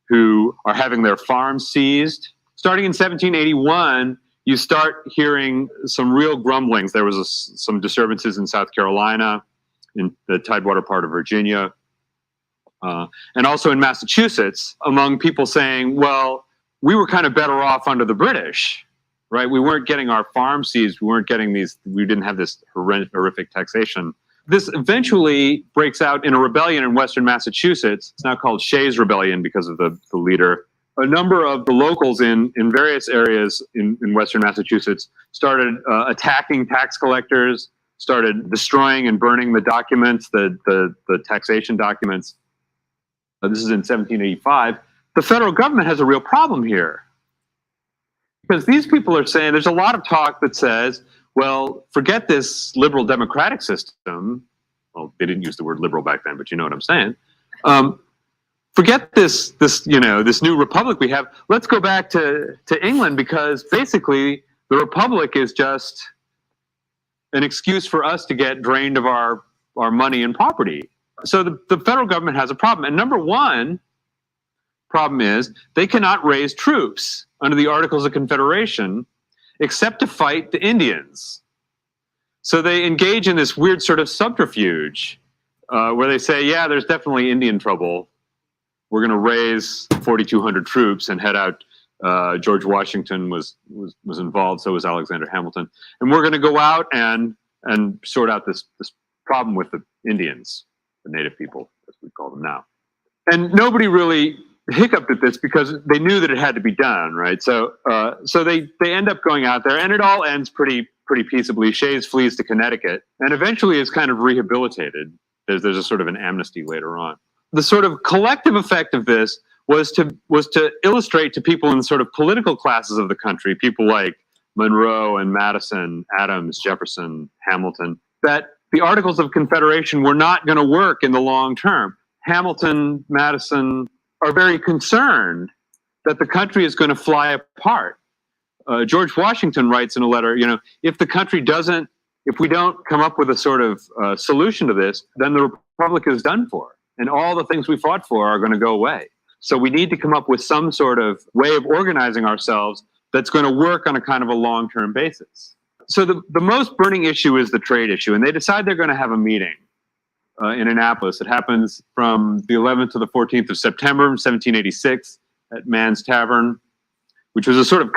who are having their farms seized. Starting in 1781, you start hearing some real grumblings. There was some disturbances in South Carolina, in the Tidewater part of Virginia, and also in Massachusetts, among people saying, well, we were kind of better off under the British, right? We weren't getting our farms seized. We didn't have this horrific taxation. This eventually breaks out in a rebellion in Western Massachusetts. It's now called Shays' Rebellion because of the leader. A number of the locals in various areas in Western Massachusetts started attacking tax collectors, started destroying and burning the documents, the taxation documents. This is in 1785. The federal government has a real problem here because these people are saying, there's a lot of talk that says, well, forget this liberal democratic system. Well, they didn't use the word liberal back then, but you know what I'm saying. Forget this new republic we have. Let's go back to England because basically the republic is just an excuse for us to get drained of our money and property. So the federal government has a problem. And number one problem is they cannot raise troops under the Articles of Confederation except to fight the Indians. So they engage in this weird sort of subterfuge where they say, yeah, there's definitely Indian trouble. We're going to raise 4,200 troops and head out. George Washington was involved, so was Alexander Hamilton. And we're going to go out and sort out this problem with the Indians, the native people, as we call them now. And nobody really hiccuped at this because they knew that it had to be done, right? So they end up going out there, and it all ends pretty peaceably. Shays flees to Connecticut, and eventually is kind of rehabilitated. There's a sort of an amnesty later on. The sort of collective effect of this was to illustrate to people in the sort of political classes of the country, people like Monroe and Madison, Adams, Jefferson, Hamilton, that the Articles of Confederation were not going to work in the long term. Hamilton, Madison are very concerned that the country is going to fly apart. George Washington writes in a letter, if we don't come up with a sort of solution to this, then the republic is done for. And all the things we fought for are going to go away. So we need to come up with some sort of way of organizing ourselves that's going to work on a kind of a long-term basis. So the most burning issue is the trade issue. And they decide they're going to have a meeting in Annapolis. It happens from the 11th to the 14th of September, 1786, at Mann's Tavern, which was a sort of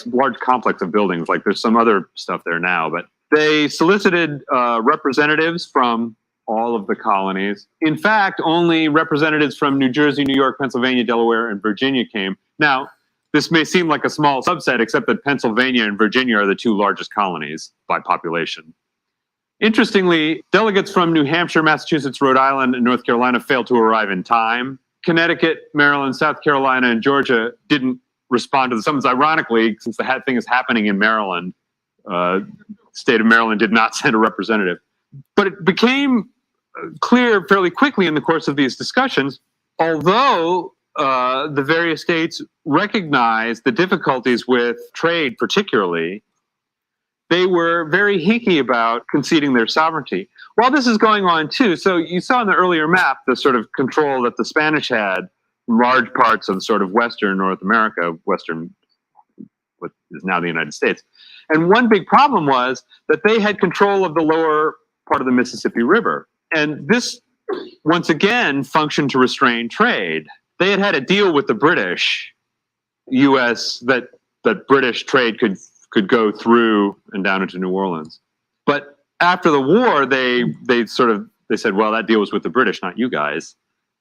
large complex of buildings. Like there's some other stuff there now. But they solicited representatives from all of the colonies. In fact, only representatives from New Jersey, New York, Pennsylvania, Delaware, and Virginia came. Now, this may seem like a small subset, except that Pennsylvania and Virginia are the two largest colonies by population. Interestingly, delegates from New Hampshire, Massachusetts, Rhode Island, and North Carolina failed to arrive in time. Connecticut, Maryland, South Carolina, and Georgia didn't respond to the summons. Ironically, since the thing is happening in Maryland, the state of Maryland did not send a representative. But it became clear fairly quickly in the course of these discussions, although the various states recognized the difficulties with trade particularly, they were very hinky about conceding their sovereignty. While this is going on too, so you saw in the earlier map the sort of control that the Spanish had in large parts of sort of Western North America, what is now the United States. And one big problem was that they had control of the lower part of the Mississippi River. And this, once again, functioned to restrain trade. They had had a deal with the British, U.S., that British trade could go through and down into New Orleans. But after the war, they said, well, that deal was with the British, not you guys.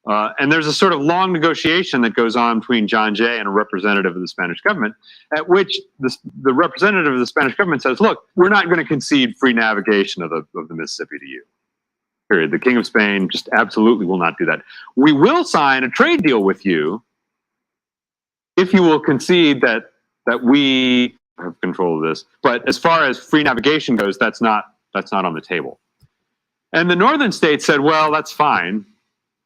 And there's a sort of long negotiation that goes on between John Jay and a representative of the Spanish government, at which the representative of the Spanish government says, look, we're not going to concede free navigation of the Mississippi to you. Period. The King of Spain just absolutely will not do that. We will sign a trade deal with you if you will concede that we have control of this. But as far as free navigation goes, that's not on the table. And the northern states said, well, that's fine.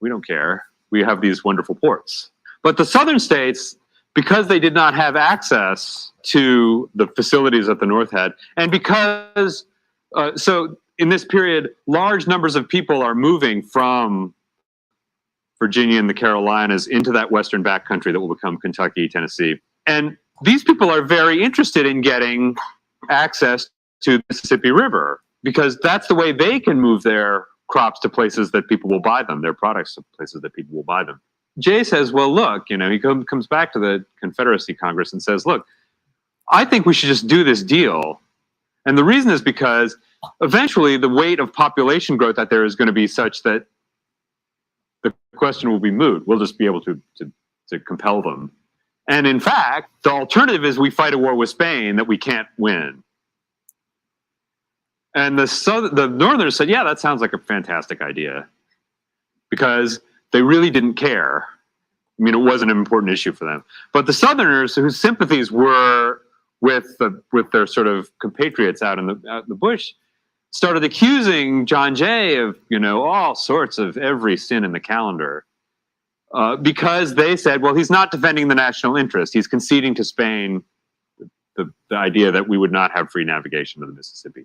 We don't care. We have these wonderful ports. But the southern states, because they did not have access to the facilities that the North had, and because, so in this period, large numbers of people are moving from Virginia and the Carolinas into that western backcountry that will become Kentucky, Tennessee. And these people are very interested in getting access to the Mississippi River because that's the way they can move their crops to places that people will buy them, their products to places that people will buy them. Jay says, well, look, he comes back to the Confederacy Congress and says, look, I think we should just do this deal. And the reason is because eventually the weight of population growth out there is going to be such that the question will be moot. We'll just be able to compel them. And in fact, the alternative is we fight a war with Spain that we can't win. And the Northerners said, yeah, that sounds like a fantastic idea, because they really didn't care. I mean, it wasn't an important issue for them. But the Southerners, whose sympathies were with their sort of compatriots out in the bush, started accusing John Jay of, all sorts of every sin in the calendar, because they said, well, he's not defending the national interest. He's conceding to Spain the idea that we would not have free navigation of the Mississippi.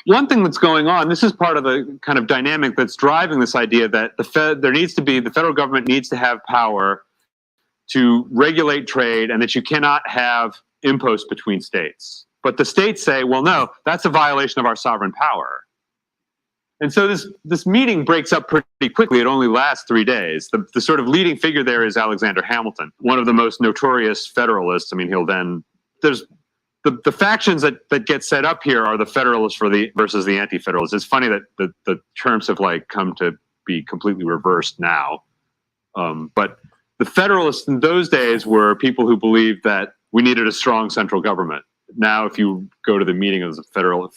One thing that's going on, this is part of the kind of dynamic that's driving this idea that the federal government needs to have power to regulate trade and that you cannot have imposts between states. But the states say, well, no, that's a violation of our sovereign power. And so this meeting breaks up pretty quickly. It only lasts 3 days. The sort of leading figure there is Alexander Hamilton, one of the most notorious Federalists. I mean, there's the factions that get set up here are the Federalists versus the Anti-Federalists. It's funny that the terms have come to be completely reversed now. But the Federalists in those days were people who believed that we needed a strong central government. Now, if you go to the meeting of the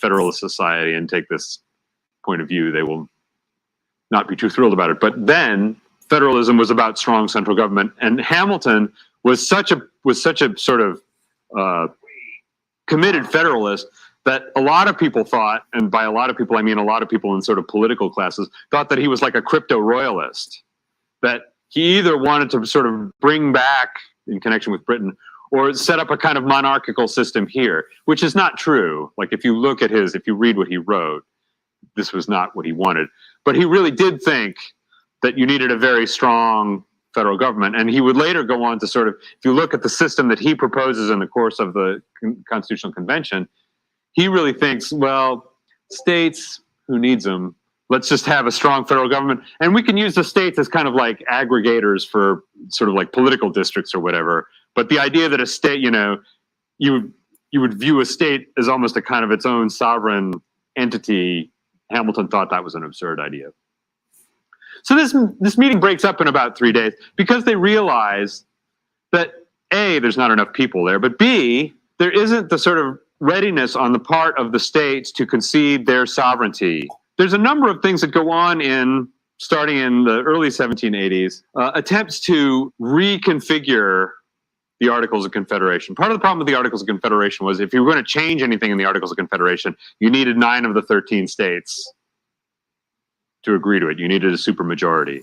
Federalist Society and take this point of view, they will not be too thrilled about it. But then federalism was about strong central government, and Hamilton was such a sort of committed federalist that a lot of people thought, and by a lot of people I mean a lot of people in sort of political classes, thought that he was like a crypto-royalist, that he either wanted to sort of bring back, in connection with Britain, or set up a kind of monarchical system here, which is not true. Like if you read what he wrote, this was not what he wanted. But he really did think that you needed a very strong federal government. And he would later go on to sort of, if you look at the system that he proposes in the course of the Constitutional Convention, he really thinks, well, states, who needs them? Let's just have a strong federal government. And we can use the states as kind of like aggregators for sort of like political districts or whatever. But the idea that a state, you would view a state as almost a kind of its own sovereign entity, Hamilton thought that was an absurd idea. So this meeting breaks up in about 3 days because they realize that A, there's not enough people there, but B, there isn't the sort of readiness on the part of the states to concede their sovereignty. There's a number of things that go on starting in the early 1780s, attempts to reconfigure the Articles of Confederation. Part of the problem with the Articles of Confederation was if you were going to change anything in the Articles of Confederation, you needed 9 of the 13 states to agree to it. You needed a supermajority.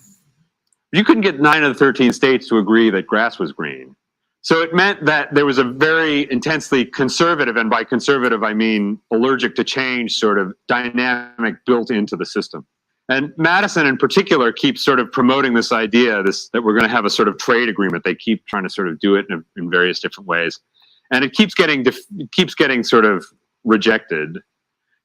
You couldn't get 9 of the 13 states to agree that grass was green. So it meant that there was a very intensely conservative, and by conservative I mean allergic to change sort of dynamic built into the system. And Madison in particular keeps sort of promoting this idea that we're going to have a sort of trade agreement. They keep trying to sort of do it in various different ways. And it keeps getting sort of rejected.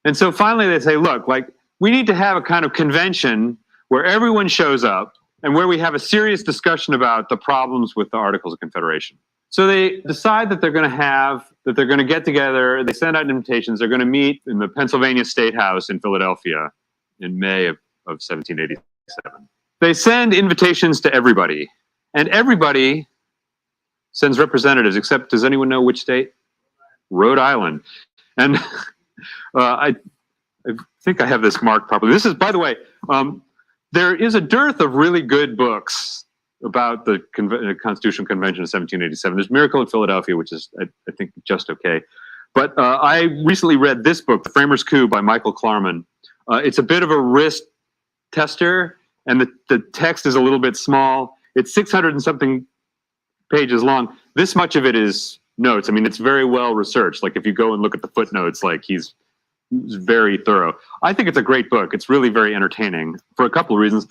And so finally they say, look, like, we need to have a kind of convention where everyone shows up and where we have a serious discussion about the problems with the Articles of Confederation. So they decide that they're going to get together. They send out invitations. They're going to meet in the Pennsylvania State House in Philadelphia in May of 1787. They send invitations to everybody, and everybody sends representatives, except, does anyone know which state? Rhode Island. And I think I have this marked properly. This is, by the way, there is a dearth of really good books about the Constitutional Convention of 1787. There's Miracle in Philadelphia, which is, I think, just okay. But I recently read this book, The Framers' Coup by Michael Klarman. It's a bit of a wrist tester, and the text is a little bit small. It's 600 and something pages long. This much of it is notes. I mean, it's very well researched. Like, if you go and look at the footnotes, like, he's very thorough. I think it's a great book. It's really very entertaining for a couple of reasons.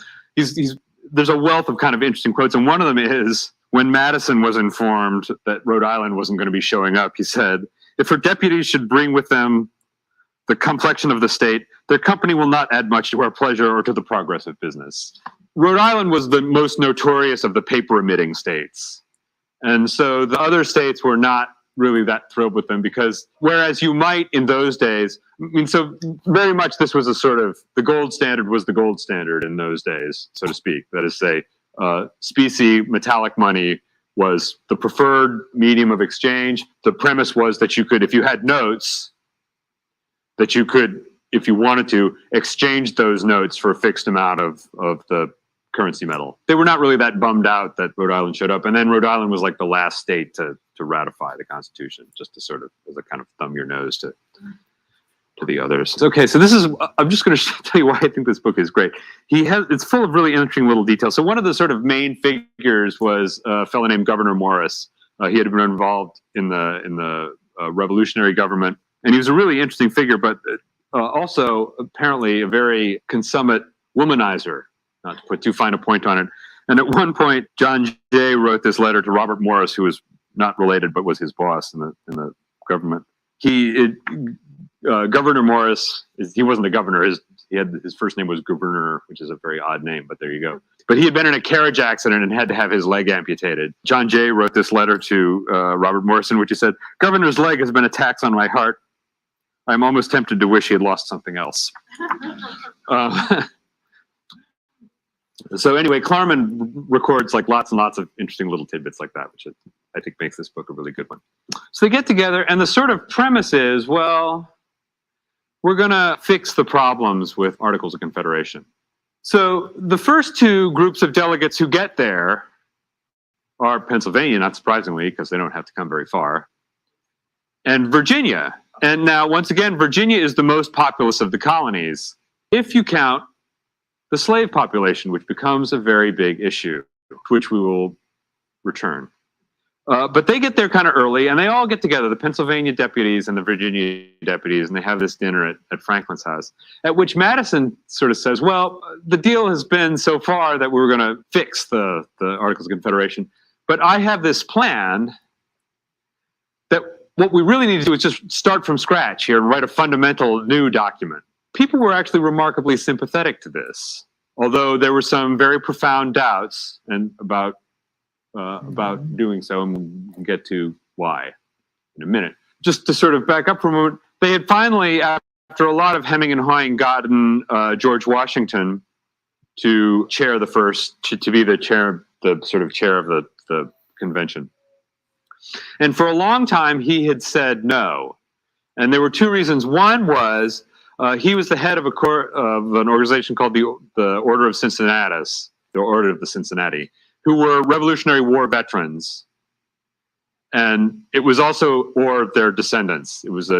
There's a wealth of kind of interesting quotes, and one of them is, when Madison was informed that Rhode Island wasn't going to be showing up, he said, if her deputies should bring with them the complexion of the state, their company will not add much to our pleasure or to the progress of business. Rhode Island was the most notorious of the paper-emitting states. And so the other states were not really that thrilled with them, because whereas you might in those days, I mean, so very much this was a sort of, the gold standard was the gold standard in those days, so to speak. That is, say, specie, metallic money was the preferred medium of exchange. The premise was that you could, if you had notes, that you could, if you wanted to, exchange those notes for a fixed amount of the currency metal. They were not really that bummed out that Rhode Island showed up. And then Rhode Island was like the last state to ratify the Constitution, just to sort of, as a kind of thumb your nose to the others. Okay, so this is, I'm just going to tell you why I think this book is great. It's full of really interesting little details. So one of the sort of main figures was a fellow named Gouverneur Morris. He had been involved in the revolutionary government, and he was a really interesting figure, but also apparently a very consummate womanizer, not to put too fine a point on it. And at one point, John Jay wrote this letter to Robert Morris, who was not related but was his boss in the government. Gouverneur Morris, he wasn't a governor. His first name was Governor, which is a very odd name, but there you go. But he had been in a carriage accident and had to have his leg amputated. John Jay wrote this letter to Robert Morris, in which he said, "Governor's leg has been a tax on my heart. I'm almost tempted to wish he had lost something else." So anyway, Klarman records like lots and lots of interesting little tidbits like that, which I think makes this book a really good one. So they get together, and the sort of premise is, well, we're going to fix the problems with Articles of Confederation. So the first two groups of delegates who get there are Pennsylvania, not surprisingly, because they don't have to come very far, and Virginia. And now, once again, Virginia is the most populous of the colonies, if you count the slave population, which becomes a very big issue, to which we will return. But they get there kind of early, and they all get together, the Pennsylvania deputies and the Virginia deputies, and they have this dinner at Franklin's house, at which Madison sort of says, well, the deal has been so far that we're going to fix the Articles of Confederation, but I have this plan that what we really need to do is just start from scratch here and write a fundamental new document. People were actually remarkably sympathetic to this, although there were some very profound doubts about doing so, and we'll get to why in a minute. Just to sort of back up for a moment, they had finally, after a lot of hemming and hawing, gotten George Washington to chair the first, to be the chair of the convention. And for a long time, he had said no. And there were two reasons. One was he was the head of an organization called the Order of Cincinnatus, the Order of the Cincinnati, who were Revolutionary War veterans. And it was also, or their descendants. It was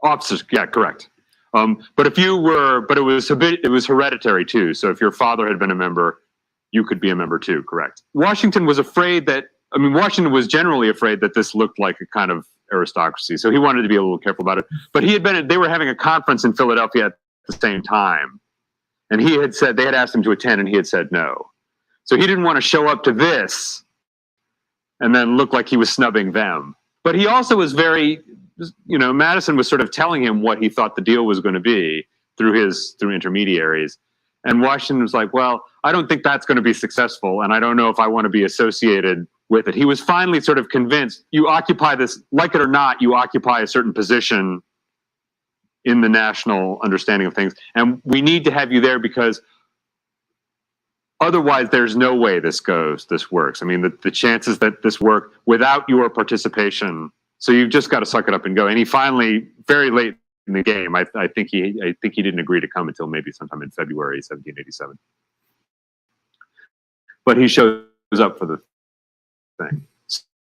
officers, yeah, correct. But it was hereditary too. So if your father had been a member, you could be a member too, correct. Washington was Washington was generally afraid that this looked like a kind of aristocracy. So he wanted to be a little careful about it. But they were having a conference in Philadelphia at the same time. And he had said, they had asked him to attend, and he had said no. So he didn't want to show up to this and then look like he was snubbing them. But he also was very Madison was sort of telling him what he thought the deal was going to be through intermediaries. And Washington was like, well, I don't think that's going to be successful, and I don't know if I want to be associated with it. He was finally sort of convinced, you occupy this, like it or not, you occupy a certain position in the national understanding of things. And we need to have you there because otherwise there's no way this works. I mean, the chances that this work without your participation, so you've just got to suck it up and go. And he finally, very late in the game, I think he didn't agree to come until maybe sometime in February 1787. But he shows up for the thing.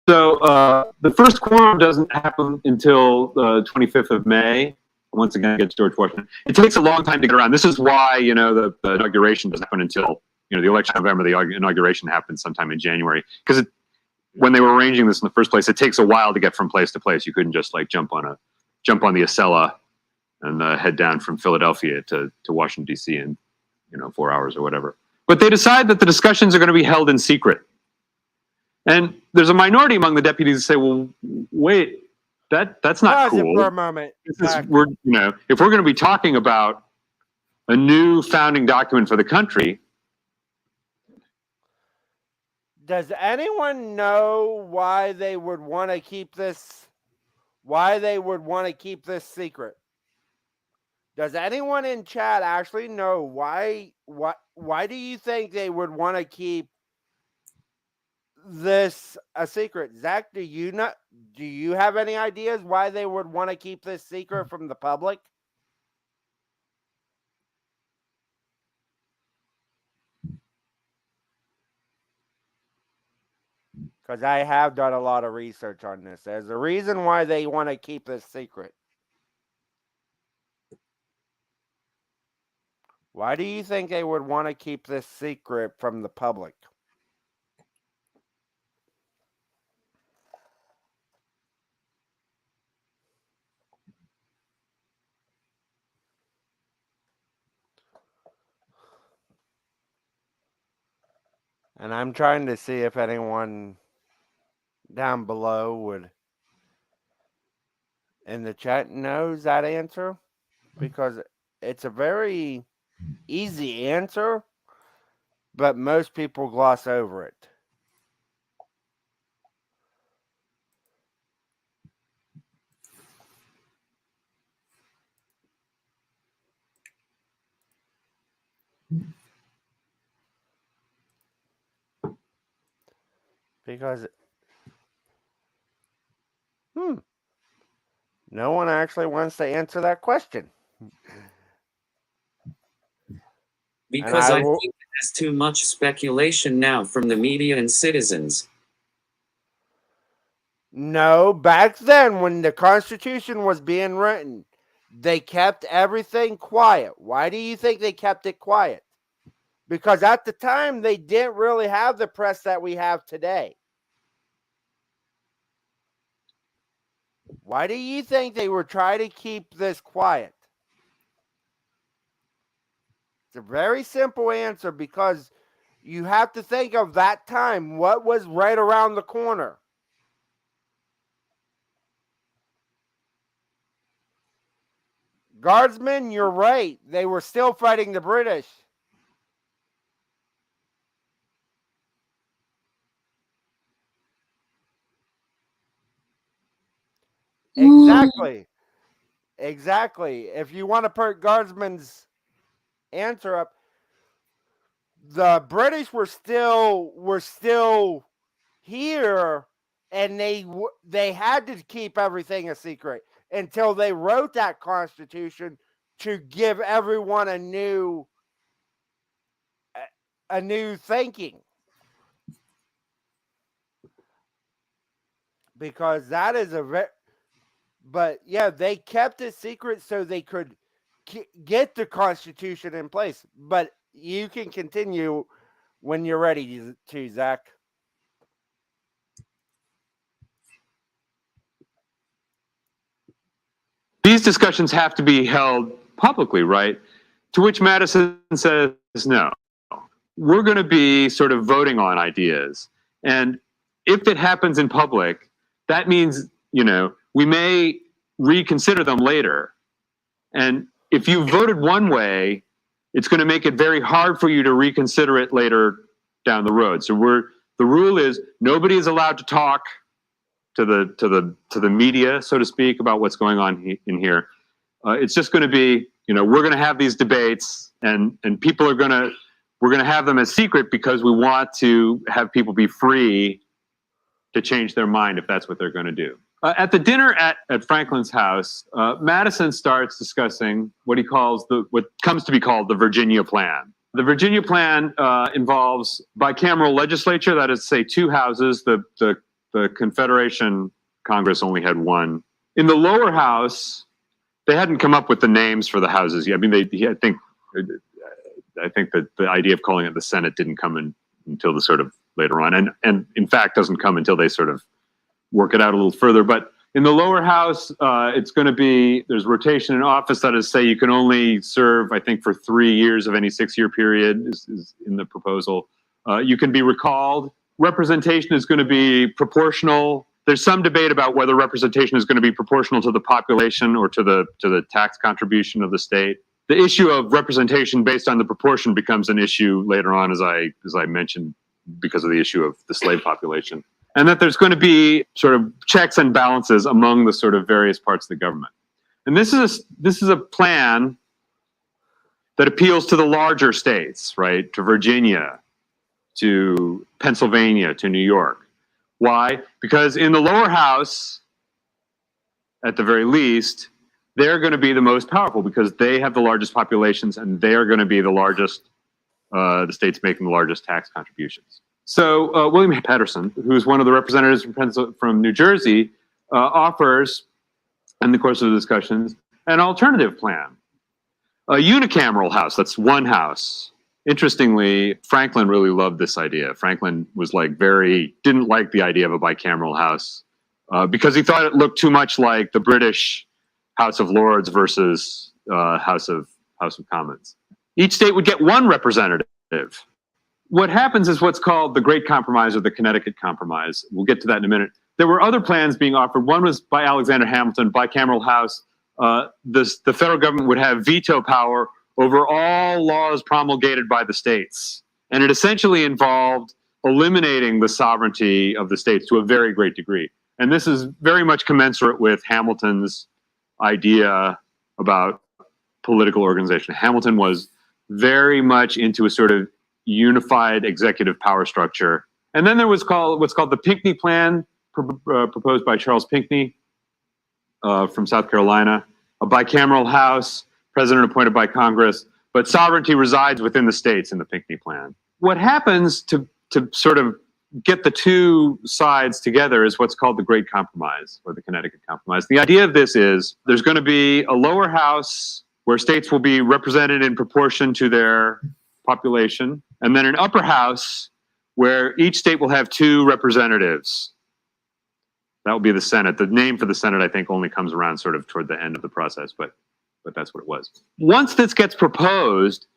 So the first quorum doesn't happen until the 25th of May. Once again, against George Washington. It takes a long time to get around. This is why, the inauguration doesn't happen until, the election in November. The inauguration happens sometime in January. Because when they were arranging this in the first place, it takes a while to get from place to place. You couldn't just like jump on the Acela and head down from Philadelphia to Washington, D.C. in 4 hours or whatever. But they decide that the discussions are going to be held in secret. And there's a minority among the deputies who say, well, wait, that's not cool. For a moment. If we're going to be talking about a new founding document for the country. Does anyone know why they would want to keep this? Why they would want to keep this secret? Does anyone in chat actually know why? Why do you think they would want to keep this a secret? Zach, do you have any ideas why they would want to keep this secret from the public? Because I have done a lot of research on this. There's a reason why they want to keep this secret. Why do you think they would want to keep this secret from the public? And I'm trying to see if anyone down below would in the chat knows that answer, because it's a very easy answer, but most people gloss over it. Because no one actually wants to answer that question. Because I think there's too much speculation now from the media and citizens. No, back then when the Constitution was being written, they kept everything quiet. Why do you think they kept it quiet? Because at the time, they didn't really have the press that we have today. Why do you think they were trying to keep this quiet? It's a very simple answer, because you have to think of that time. What was right around the corner? Guardsmen, you're right. They were still fighting the British. Exactly. Exactly. If you want to put Guardsman's answer up, the British were still here, and they had to keep everything a secret until they wrote that Constitution to give everyone a new thinking. Because that is but yeah, they kept it secret so they could get the Constitution in place. But you can continue when you're ready to, Zach. These discussions have to be held publicly, right? To which Madison says, no, we're going to be sort of voting on ideas. And if it happens in public, that means, we may reconsider them later. And if you voted one way, it's going to make it very hard for you to reconsider it later down the road. So the rule is nobody is allowed to talk to the media, so to speak, about what's going on in here. It's just going to be, we're going to have these debates, and people we're going to have them as secret because we want to have people be free to change their mind if that's what they're going to do. At the dinner at Franklin's house, Madison starts discussing what he calls what comes to be called the Virginia Plan. The Virginia Plan involves bicameral legislature, that is to say 2 houses. The Confederation Congress only had 1. In the lower house, they hadn't come up with the names for the houses yet. I mean, I think that the idea of calling it the Senate didn't come in until the sort of later on, and in fact doesn't come until they sort of work it out a little further. But in the lower house, it's going to be, there's rotation in office. That is to say, you can only serve, I think, for 3 years of any 6-year period is in the proposal. You can be recalled. Representation is going to be proportional. There's some debate about whether representation is going to be proportional to the population or to the tax contribution of the state. The issue of representation based on the proportion becomes an issue later on, as I mentioned, because of the issue of the slave population. And that there's going to be sort of checks and balances among the sort of various parts of the government. And this is a plan that appeals to the larger states, right? To Virginia, to Pennsylvania, to New York. Why? Because in the lower house, at the very least, they're going to be the most powerful because they have the largest populations and they're going to be the largest, the states making the largest tax contributions. So William Patterson, who's one of the representatives from New Jersey, offers, in the course of the discussions, an alternative plan. A unicameral house, that's one house. Interestingly, Franklin really loved this idea. Franklin was didn't like the idea of a bicameral house because he thought it looked too much like the British House of Lords versus House of Commons. Each state would get 1 representative. What happens is what's called the Great Compromise or the Connecticut Compromise. We'll get to that in a minute. There were other plans being offered. One was by Alexander Hamilton, bicameral house. The federal government would have veto power over all laws promulgated by the states. And it essentially involved eliminating the sovereignty of the states to a very great degree. And this is very much commensurate with Hamilton's idea about political organization. Hamilton was very much into a sort of unified executive power structure. And then there was what's called the Pinckney Plan, proposed by Charles Pinckney from South Carolina, a bicameral house, president appointed by Congress, but sovereignty resides within the states in the Pinckney Plan. What happens to sort of get the 2 sides together is what's called the Great Compromise or the Connecticut Compromise. The idea of this is there's going to be a lower house where states will be represented in proportion to their population, and then an upper house where each state will have 2 representatives. That will be the Senate. The name for the Senate, I think, only comes around sort of toward the end of the process, but that's what it was. Once this gets proposed,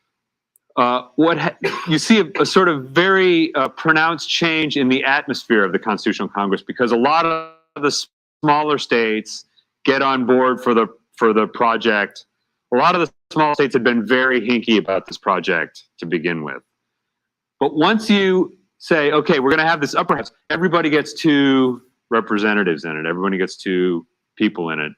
you see a sort of very pronounced change in the atmosphere of the Constitutional Congress because a lot of the smaller states get on board for the project. A lot of the small states had been very hinky about this project to begin with. But once you say, okay, we're going to have this upper house, everybody gets 2 representatives in it, everybody gets 2 people in it,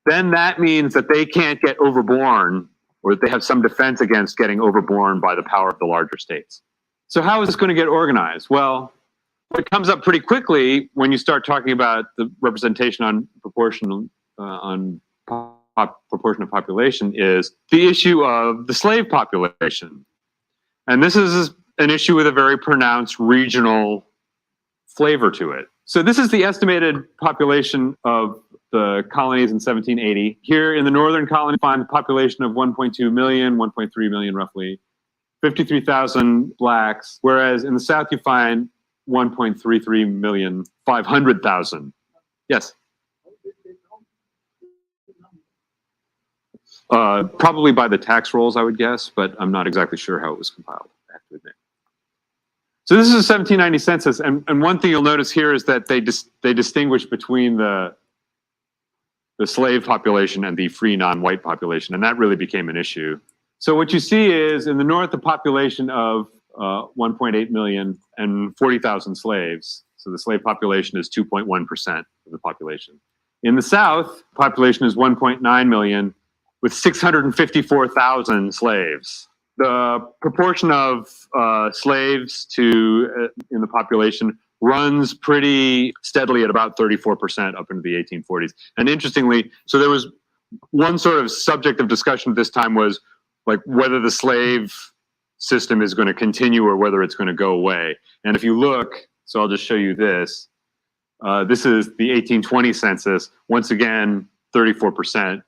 then that means that they can't get overborne or that they have some defense against getting overborne by the power of the larger states. So how is this going to get organized? Well, it comes up pretty quickly when you start talking about the representation on proportion of population is the issue of the slave population. And this is an issue with a very pronounced regional flavor to it. So this is the estimated population of the colonies in 1780. Here in the northern colony, you find a population of 1.2 million, 1.3 million roughly, 53,000 blacks, whereas in the south you find 1.33 million, 500,000. Yes? Probably by the tax rolls, I would guess, but I'm not exactly sure how it was compiled, I have to admit. So this is a 1790 census, and one thing you'll notice here is that they distinguish between the the slave population and the free non-white population, and that really became an issue. So what you see is in the north, a population of 1.8 million and 40,000 slaves. So the slave population is 2.1% of the population. In the south, population is 1.9 million with 654,000 slaves. The proportion of slaves to in the population runs pretty steadily at about 34% up into the 1840s. And interestingly, so there was one sort of subject of discussion at this time was like whether the slave system is going to continue or whether it's going to go away. And if you look, so I'll just show you this. This is the 1820 census. Once again, 34%.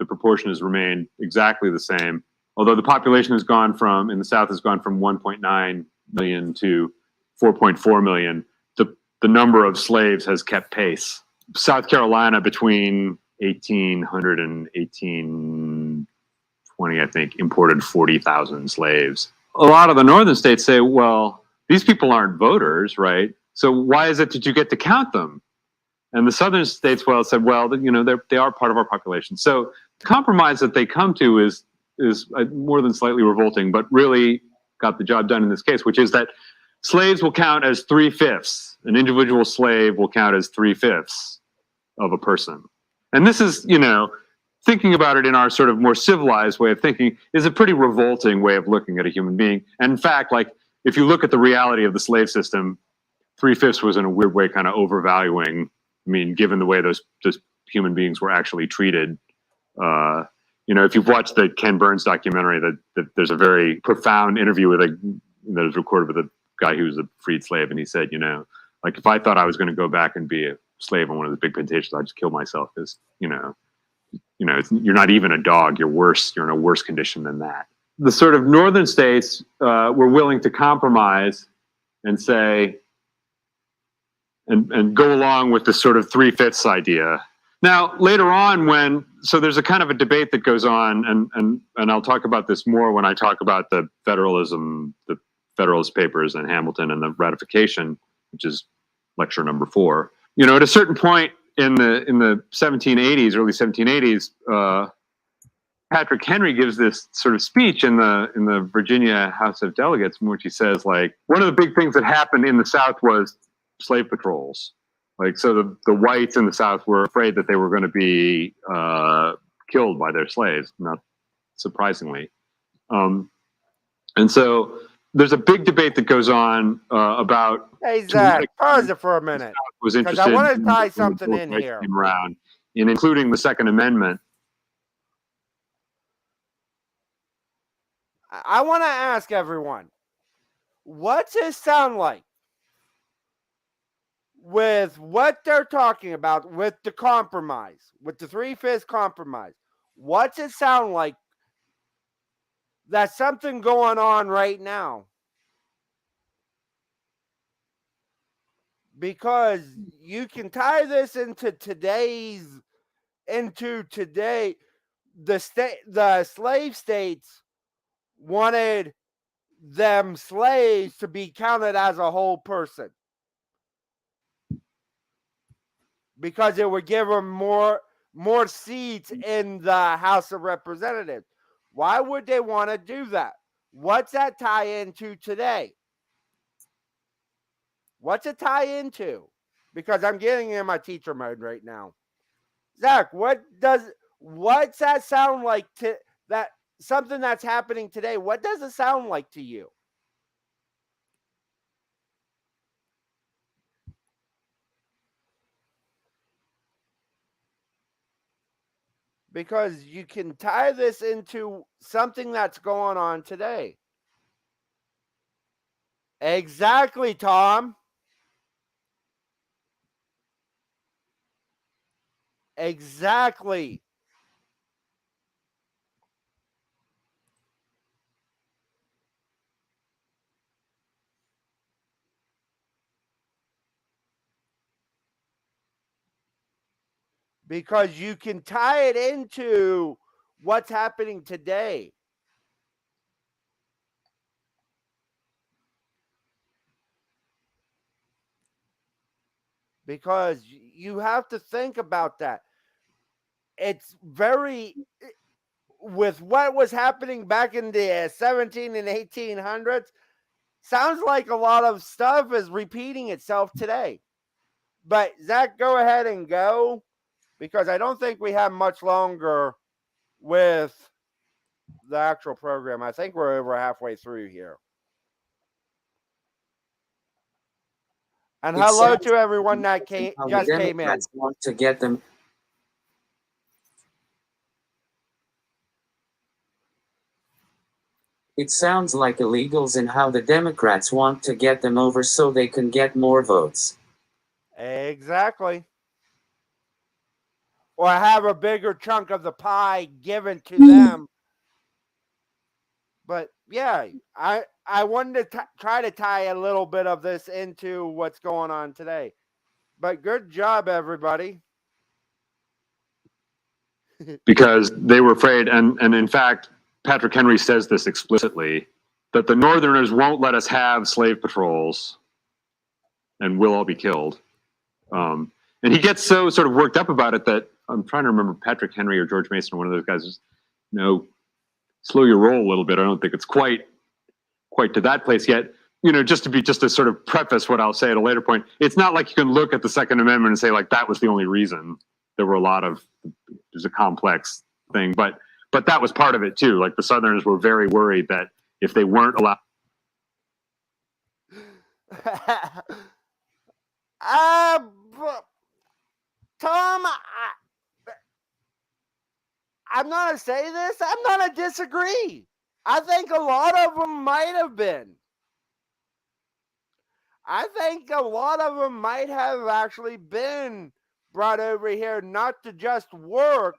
The proportion has remained exactly the same. Although the population has gone from, in the South, has gone from 1.9 million to 4.4 million. The number of slaves has kept pace. South Carolina between 1800 and 1820, I think, imported 40,000 slaves. A lot of the northern states say, well, these people aren't voters, right? So why is it that you get to count them? And the southern states, well, said, well, you know, they are part of our population. So the compromise that they come to is more than slightly revolting, but really got the job done in this case, which is that slaves will count as 3/5. An individual slave will count as 3/5 of a person. And this is, you know, thinking about it in our sort of more civilized way of thinking is a pretty revolting way of looking at a human being. And in fact, like, if you look at the reality of the slave system, 3/5 was in a weird way kind of overvaluing. I mean, given the way those human beings were actually treated. You know, if you've watched the Ken Burns documentary, that there's a very profound interview with that was recorded with a guy who was a freed slave, and he said, you know, like if I thought I was going to go back and be a slave on one of the big plantations, I'd just kill myself because, you know, you're not even a dog. You're worse. You're in a worse condition than that. The sort of northern states were willing to compromise and say, and go along with this sort of 3/5 idea. Now, later on, so there's a kind of a debate that goes on, and I'll talk about this more when I talk about the federalism, the Federalist Papers and Hamilton and the ratification, which is lecture number 4. You know, at a certain point in the 1780s, early 1780s, Patrick Henry gives this sort of speech in the Virginia House of Delegates, in which he says, like, one of the big things that happened in the South was slave patrols. Like, so the whites in the South were afraid that they were going to be killed by their slaves, not surprisingly. And so there's a big debate that goes on about. Hey, Zach, pause it for a minute. Because I want to tie something in here. Around, in including the Second Amendment. I want to ask everyone, what's this sound like? With what they're talking about, with the compromise, with the 3/5 compromise, what's it sound like? That's something going on right now. Because you can tie this into today. The slave states wanted them slaves to be counted as a whole person. Because it would give them more seats in the House of Representatives. Why would they want to do that? What's that tie into today? What's it tie into? Because I'm getting in my teacher mode right now. Zach, what's that sound like to that something that's happening today? What does it sound like to you? Because you can tie this into something that's going on today. Exactly, Tom. Exactly. Because you can tie it into what's happening today. Because you have to think about that. it's very, with what was happening back in the 17 and 1800s, sounds like a lot of stuff is repeating itself today. But Zach, go ahead and go, because I don't think we have much longer with the actual program. I think we're over halfway through here. And hello to everyone that just came in. Want to get them. It sounds like illegals and how the Democrats want to get them over so they can get more votes. Exactly. Or have a bigger chunk of the pie given to them. But yeah, I wanted to try to tie a little bit of this into what's going on today. But good job, everybody. Because they were afraid, and in fact, Patrick Henry says this explicitly, that the Northerners won't let us have slave patrols and we'll all be killed. And he gets so sort of worked up about it that I'm trying to remember Patrick Henry or George Mason, or one of those guys, is, slow your roll a little bit. I don't think it's quite to that place yet. Just to sort of preface what I'll say at a later point, it's not like you can look at the Second Amendment and say, like, that was the only reason. There were there's a complex thing, but that was part of it too. Like, the Southerners were very worried that if they weren't allowed. Tom, I'm going to say this. I'm going to disagree. I think a lot of them might have been. I think a lot of them might have actually been brought over here not to just work,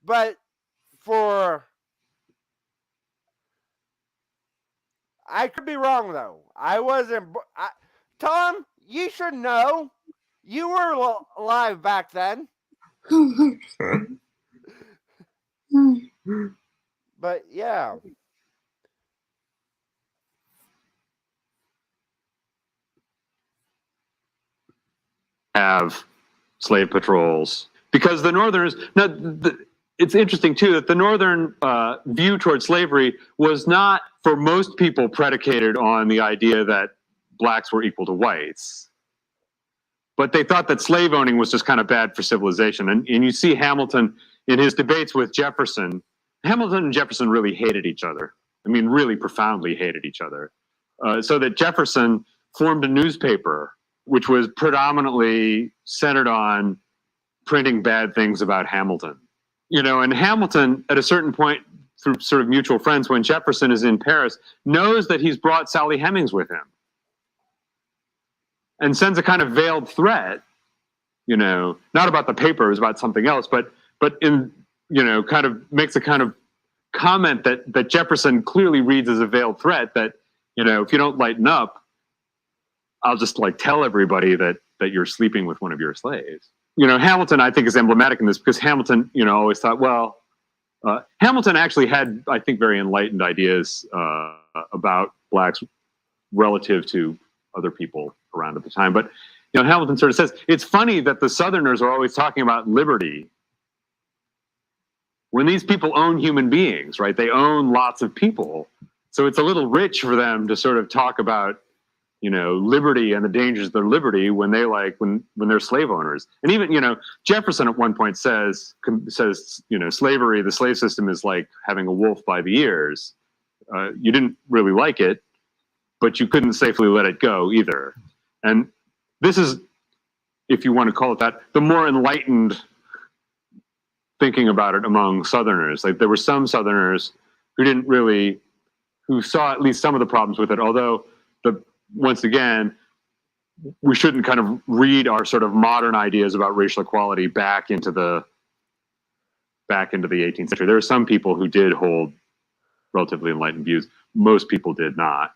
but for... I could be wrong, though. I wasn't... Tom, you should know. You were alive back then. But yeah. Have slave patrols, because the Northerners, it's interesting too that the Northern view towards slavery was not, for most people, predicated on the idea that blacks were equal to whites. But they thought that slave owning was just kind of bad for civilization. And you see Hamilton in his debates with Jefferson. Hamilton and Jefferson really hated each other. I mean, really profoundly hated each other. So that Jefferson formed a newspaper which was predominantly centered on printing bad things about Hamilton. And Hamilton, at a certain point, through sort of mutual friends, when Jefferson is in Paris, knows that he's brought Sally Hemings with him. And sends a kind of veiled threat, not about the paper, it was about something else, but in, kind of makes a kind of comment that Jefferson clearly reads as a veiled threat that, if you don't lighten up, I'll just tell everybody that you're sleeping with one of your slaves. Hamilton, I think, is emblematic in this, because Hamilton, always thought, Hamilton actually had, I think, very enlightened ideas about blacks relative to other people around at the time. But Hamilton sort of says, it's funny that the Southerners are always talking about liberty when these people own human beings, right? They own lots of people. So it's a little rich for them to sort of talk about, liberty and the dangers of their liberty when they when they're slave owners. And even, Jefferson at one point says, slavery, the slave system is like having a wolf by the ears. You didn't really like it, but you couldn't safely let it go either. And this is, if you want to call it that, the more enlightened thinking about it among Southerners. There were some Southerners who saw at least some of the problems with it, although once again, we shouldn't kind of read our sort of modern ideas about racial equality back into the 18th century. There are some people who did hold relatively enlightened views. Most people did not.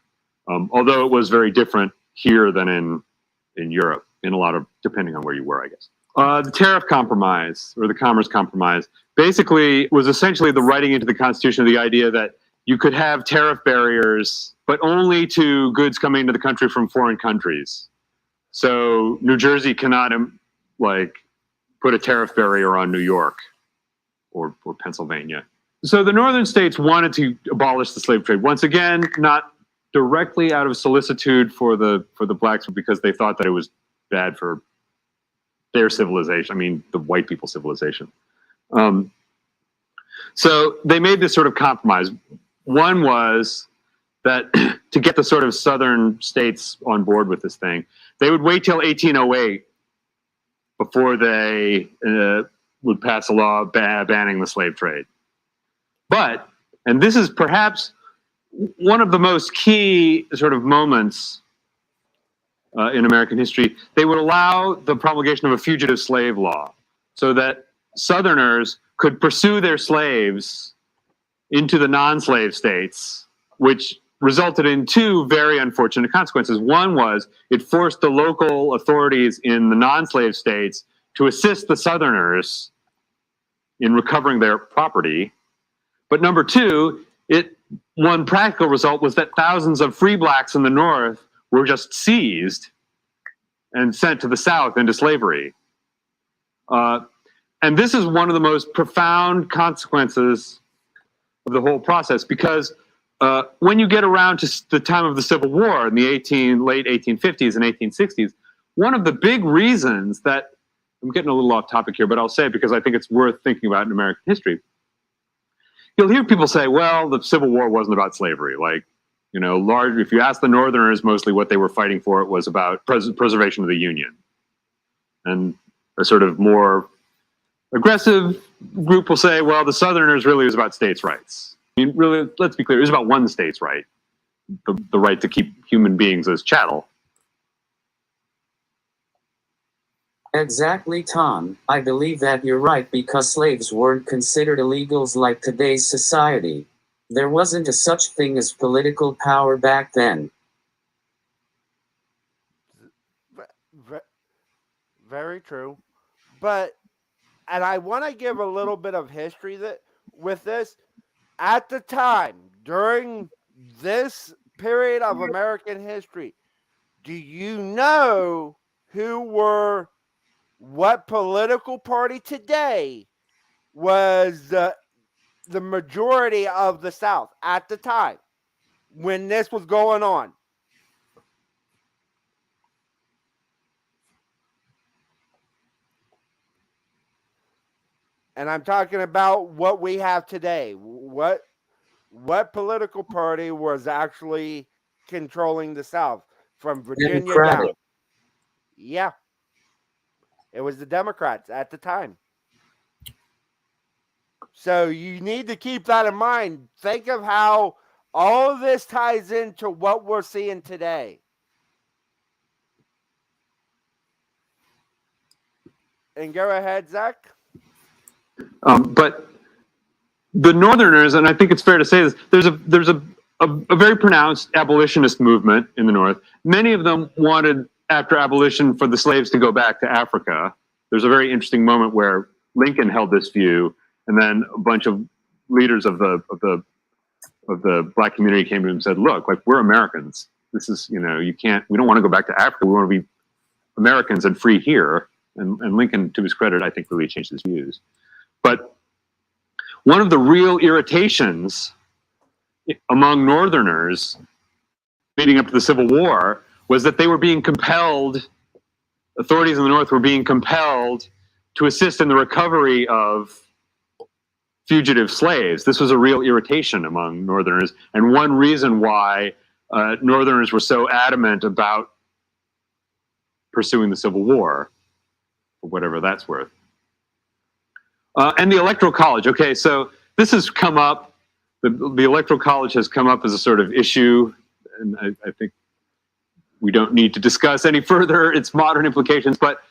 Although it was very different here than in Europe, in a lot of, depending on where you were, I guess. The Tariff Compromise, or the Commerce Compromise, basically was essentially the writing into the Constitution of the idea that you could have tariff barriers, but only to goods coming into the country from foreign countries. So New Jersey cannot put a tariff barrier on New York or Pennsylvania. So the northern states wanted to abolish the slave trade. Once again, not directly out of solicitude for the blacks, but because they thought that it was bad for their civilization. I mean, the white people's civilization. So they made this sort of compromise. One was that to get the sort of southern states on board with this thing, they would wait till 1808 before they would pass a law banning the slave trade. But, and this is perhaps one of the most key sort of moments in American history, they would allow the promulgation of a fugitive slave law so that Southerners could pursue their slaves into the non-slave states, which resulted in two very unfortunate consequences. One was it forced the local authorities in the non-slave states to assist the Southerners in recovering their property. But number two, one practical result was that thousands of free blacks in the North were just seized and sent to the South into slavery. And this is one of the most profound consequences of the whole process, because when you get around to the time of the Civil War in the late 1850s and 1860s, one of the big reasons that, I'm getting a little off topic here, but I'll say it because I think it's worth thinking about in American history. You'll hear people say, well, the Civil War wasn't about slavery. Like, you know, if you ask the Northerners, mostly what they were fighting for, it was about preservation of the Union. And a sort of more aggressive group will say, well, the Southerners really was about states' rights. I mean, really, let's be clear, it was about one state's right, the right to keep human beings as chattel. Exactly, Tom. I believe that you're right because slaves weren't considered illegals like today's society. There wasn't a such thing as political power back then. Very true. But, and I want to give a little bit of history with this. At the time, during this period of American history, do you know what political party today was the majority of the South at the time when this was going on? And I'm talking about what we have today. What political party was actually controlling the South from Virginia Democratic. down? Yeah. It was the Democrats at the time. So you need to keep that in mind. Think of how all of this ties into what we're seeing today. And go ahead, Zach. But the Northerners, and I think it's fair to say this, there's a very pronounced abolitionist movement in the North. Many of them wanted, after abolition, for the slaves to go back to Africa. There's a very interesting moment where Lincoln held this view, and then a bunch of leaders of the black community came to him and said, "Look, like, we're Americans. This is, you know, we don't want to go back to Africa. We want to be Americans and free here." And Lincoln, to his credit, I think really changed his views. But one of the real irritations among Northerners leading up to the Civil War was that they were being compelled, authorities in the North were being compelled to assist in the recovery of fugitive slaves. This was a real irritation among Northerners, and one reason why Northerners were so adamant about pursuing the Civil War, for whatever that's worth. And the Electoral College. Okay, so this has come up. The Electoral College has come up as a sort of issue, and I think we don't need to discuss any further its modern implications, but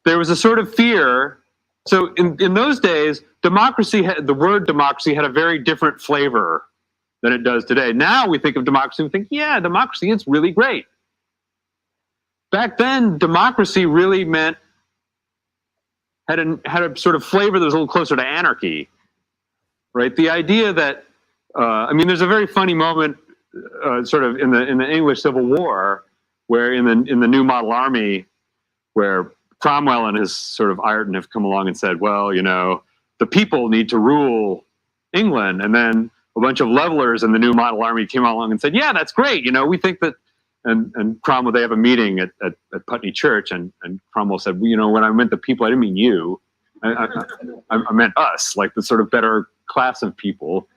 there was a sort of fear. So in those days, the word democracy had a very different flavor than it does today. Now we think of democracy and we think, yeah, democracy is really great. Back then, democracy really meant, had a sort of flavor that was a little closer to anarchy, right? The idea that, I mean, there's a very funny moment sort of in the English Civil War, where in the New Model Army, where Cromwell and his sort of Ireton have come along and said, well, you know, the people need to rule England. And then a bunch of levelers in the new model army came along and said, yeah, that's great. You know, we think that, and Cromwell, they have a meeting at Putney Church, and Cromwell said, well, you know, when I meant the people, I didn't mean you. I meant us, like the sort of better class of people.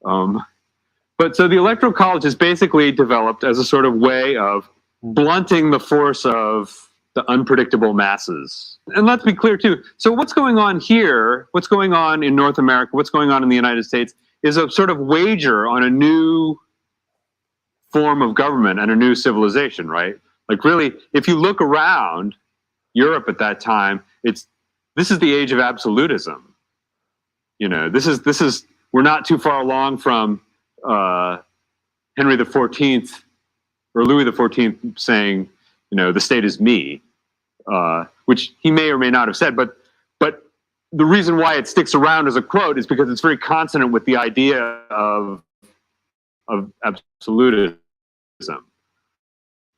But so the Electoral College is basically developed as a sort of way of blunting the force of the unpredictable masses. And let's be clear too. So what's going on here, what's going on in North America, what's going on in the United States is a sort of wager on a new form of government and a new civilization, right? Like really, if you look around Europe at that time, this is the age of absolutism. You know, we're not too far along from Henry XIV or Louis XIV saying, you know, the state is me, which he may or may not have said, but the reason why it sticks around as a quote is because it's very consonant with the idea of absolutism.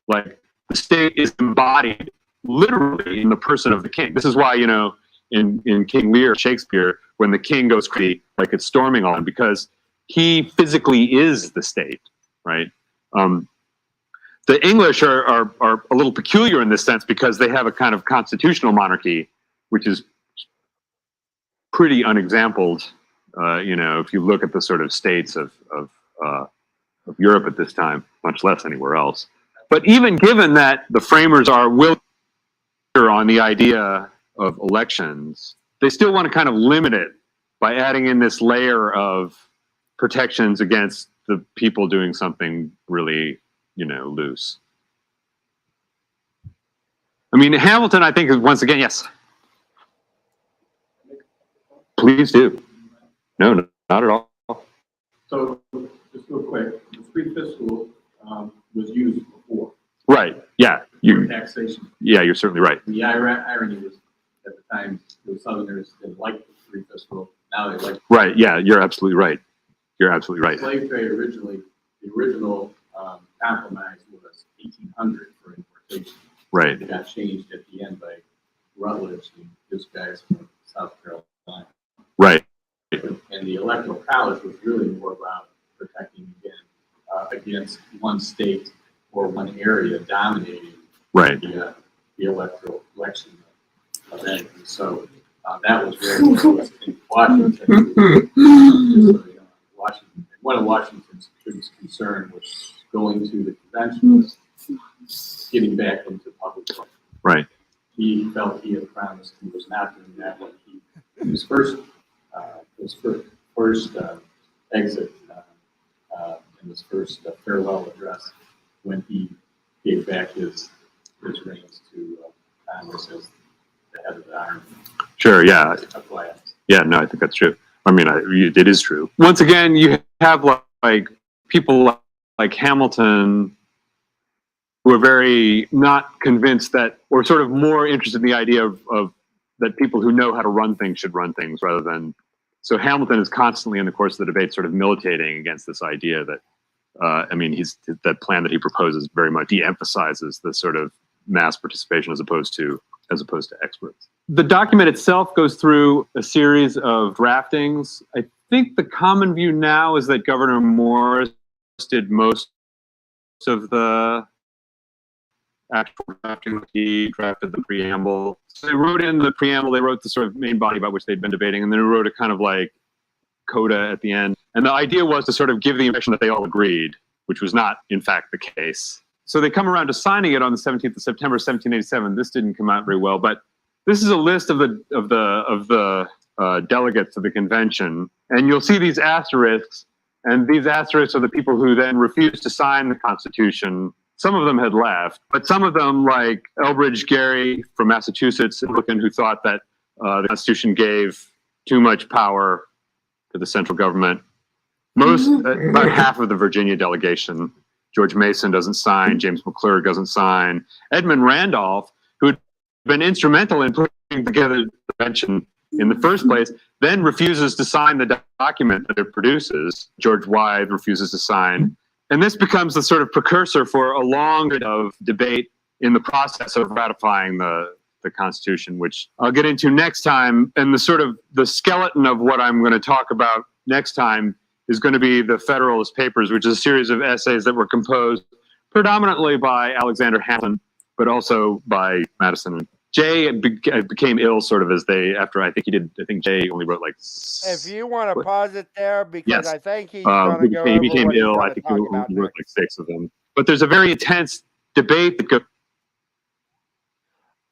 Like the state is embodied literally in the person of the king. This is why, you know, in King Lear, Shakespeare, when the king goes crazy, like it's storming on, because he physically is the state, right? The English are a little peculiar in this sense because they have a kind of constitutional monarchy, which is pretty unexampled. You know, if you look at the sort of states of Europe at this time, much less anywhere else. But even given that the framers are willing on the idea of elections, they still want to kind of limit it by adding in this layer of protections against the people doing something really, you know, loose. I mean, Hamilton, I think, is once again, yes. Please do. No, not at all. So, just real quick, the free fiscal was used before. Right. Yeah. Taxation. Yeah, you're certainly right. The irony was, at the time, the Southerners didn't like the free fiscal. Now they like. Right. Yeah, you're absolutely right. You're absolutely right. Slave trade originally, the original compromise was 1800 for importation. Right. It got changed at the end by Rutledge and his guys from South Carolina. Right. And the Electoral College was really more about protecting against one state or one area dominating the electoral election event. And so that was really what was in Washington. One of Washington's biggest concern was going to the convention, was getting back into public life. Right. He felt he had promised he was not doing that when his first exit in his first farewell address, when he gave back his reins to Congress as the head of the army. Sure. Yeah. Yeah. No, I think that's true. I mean, it is true. Once again, you have like people like Hamilton who are very not convinced that, or sort of more interested in the idea of that people who know how to run things should run things rather than. So Hamilton is constantly in the course of the debate sort of militating against this idea that, I mean, that plan that he proposes very much de-emphasizes the sort of mass participation as opposed to experts. The document itself goes through a series of draftings. I think the common view now is that Governor Morris did most of the actual drafting. He drafted the preamble. So they wrote in the preamble, they wrote the sort of main body about which they'd been debating, and then they wrote a kind of like coda at the end. And the idea was to sort of give the impression that they all agreed, which was not, in fact, the case. So they come around to signing it on the 17th of September, 1787. This didn't come out very well, but this is a list of the delegates to the convention, and you'll see these asterisks, and these asterisks are the people who then refused to sign the Constitution. Some of them had left, but some of them, like ▴ from Massachusetts, who thought that the Constitution gave too much power to the central government. About half of the Virginia delegation. George Mason doesn't sign. James McClure doesn't sign. Edmund Randolph, who had been instrumental in putting together the convention in the first place, then refuses to sign the document that it produces. George Wythe refuses to sign. And this becomes the sort of precursor for a long bit of debate in the process of ratifying the the Constitution, which I'll get into next time. And the sort of the skeleton of what I'm going to talk about next time is going to be the Federalist Papers, which is a series of essays that were composed predominantly by Alexander Hamilton, but also by Madison. Jay became ill sort of after I think Jay only wrote like. If you want to pause it there, because yes. I think he's going to go over he became what ill. I think he wrote like 6 of them. But there's a very intense debate that goes.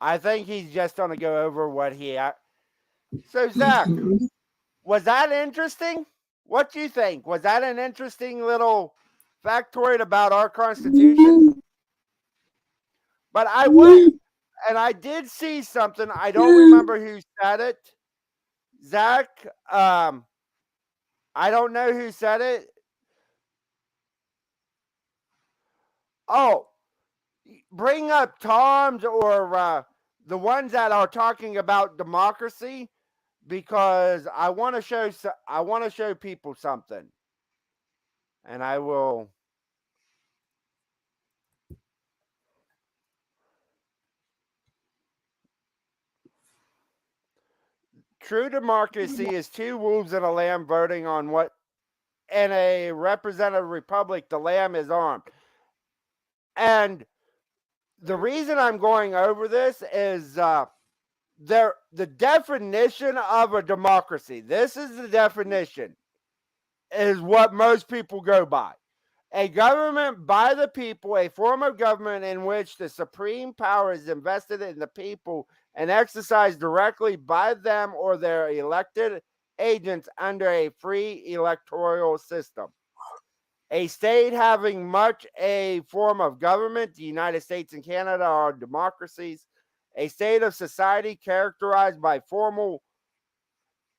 I think he's just going to go over what he. So Zach, was that interesting? What do you think? Was that an interesting little factoid about our Constitution? But I went and I did see something. I don't remember who said it. Zach, I don't know who said it. Oh, bring up Tom's or the ones that are talking about democracy, because I want to show people something, and I will. True democracy is 2 wolves and a lamb voting on what. In a representative republic, the lamb is armed. And the reason I'm going over this is the definition of a democracy. This is the definition, is what most people go by. A government by the people, a form of government in which the supreme power is invested in the people and exercised directly by them or their elected agents under a free electoral system. A state having much a form of government, the United States and Canada are democracies. A state of society characterized by formal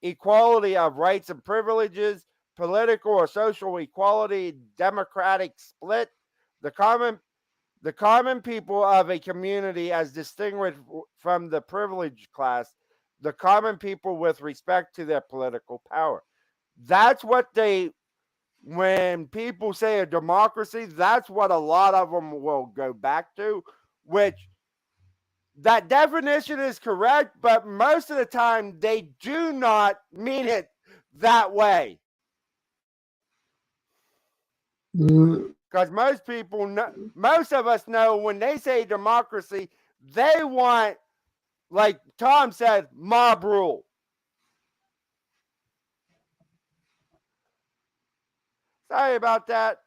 equality of rights and privileges, political or social equality, democratic split. The common people of a community as distinguished from the privileged class, the common people with respect to their political power. That's what when people say a democracy, that's what a lot of them will go back to, which that definition is correct, but most of the time they do not mean it that way. Because most of us know when they say democracy, they want, like Tom said, mob rule. Sorry about that.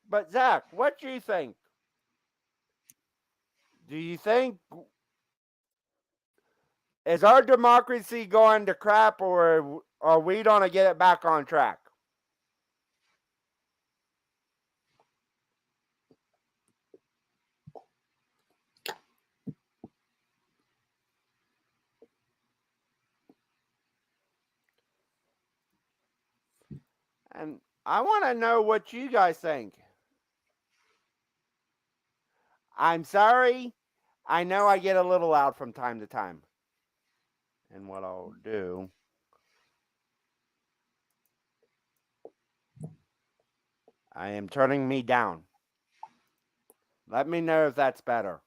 But Zach, what do you think? Do you think, is our democracy going to crap, or are we going to get it back on track? And I want to know what you guys think. I'm sorry. I know I get a little loud from time to time. And what I'll do, I am turning me down. Let me know if that's better.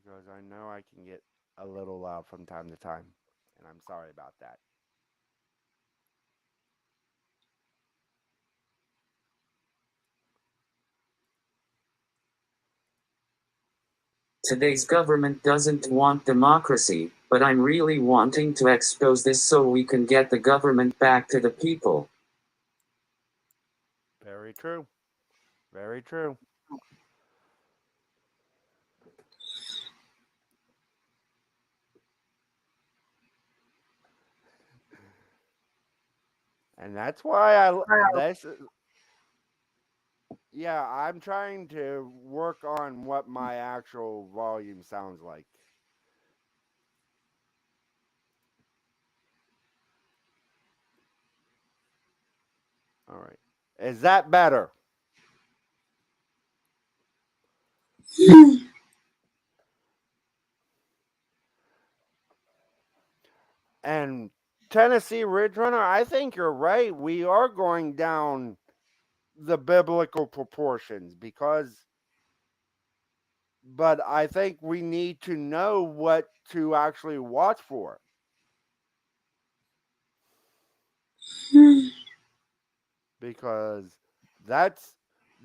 Because I know I can get a little loud from time to time. And I'm sorry about that. Today's government doesn't want democracy, but I'm really wanting to expose this so we can get the government back to the people. Very true. Very true. And that's why I'm trying to work on what my actual volume sounds like. All right. Is that better? And Tennessee Ridge Runner, I think you're right. We are going down the biblical proportions but I think we need to know what to actually watch for. Because that's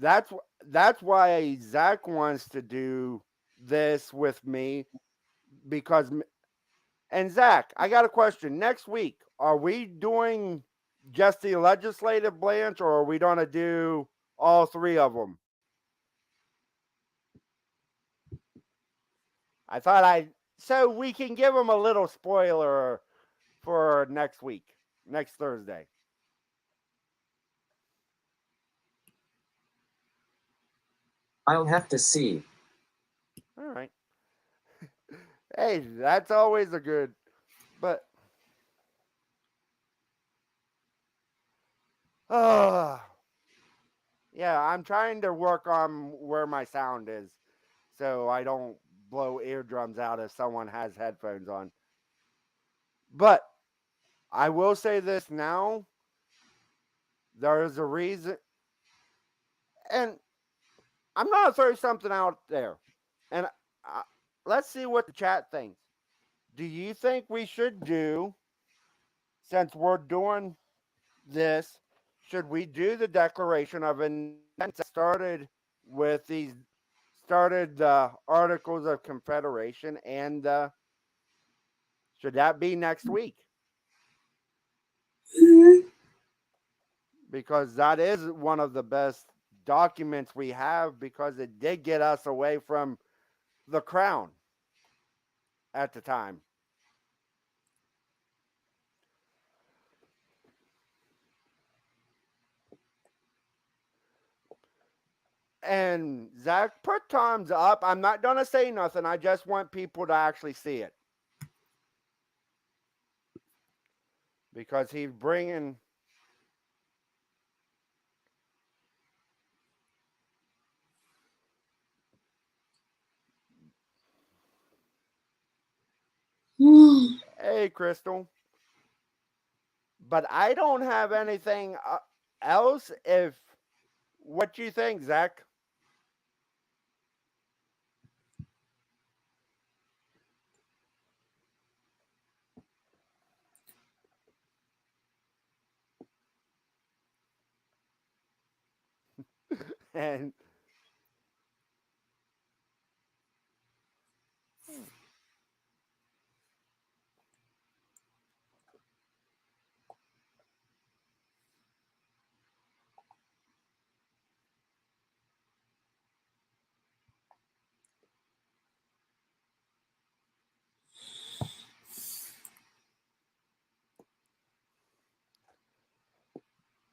that's why Zach wants to do this with me. Because and Zach, I got a question. Next week, are we doing just the legislative branch, or are we going to do all three of them? I thought so we can give them a little spoiler for next week, next Thursday. I'll have to see. All right. Hey, that's always a good, but yeah, I'm trying to work on where my sound is so I don't blow eardrums out if someone has headphones on. But I will say this now. There is a reason, and I'm going to throw something out there, and let's see what the chat thinks. Do you think we should do, since we're doing this, should we do the Declaration of Independence that started the Articles of Confederation, and should that be next week? Because that is one of the best documents we have, because it did get us away from the crown at the time. And Zach, put thumbs up. I'm not going to say nothing. I just want people to actually see it. Because he's bringing... Hey, Crystal. But I don't have anything else. What do you think, Zach?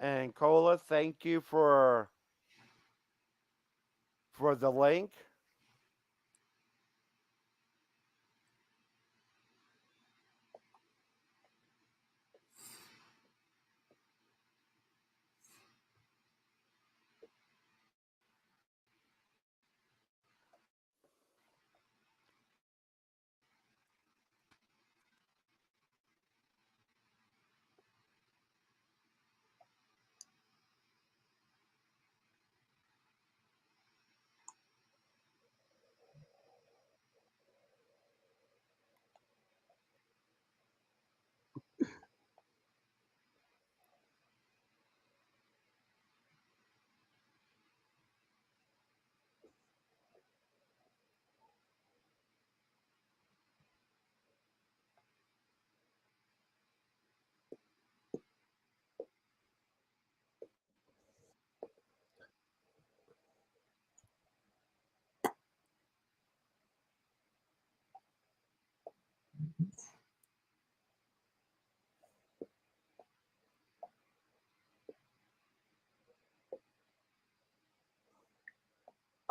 And Cola, thank you for the link.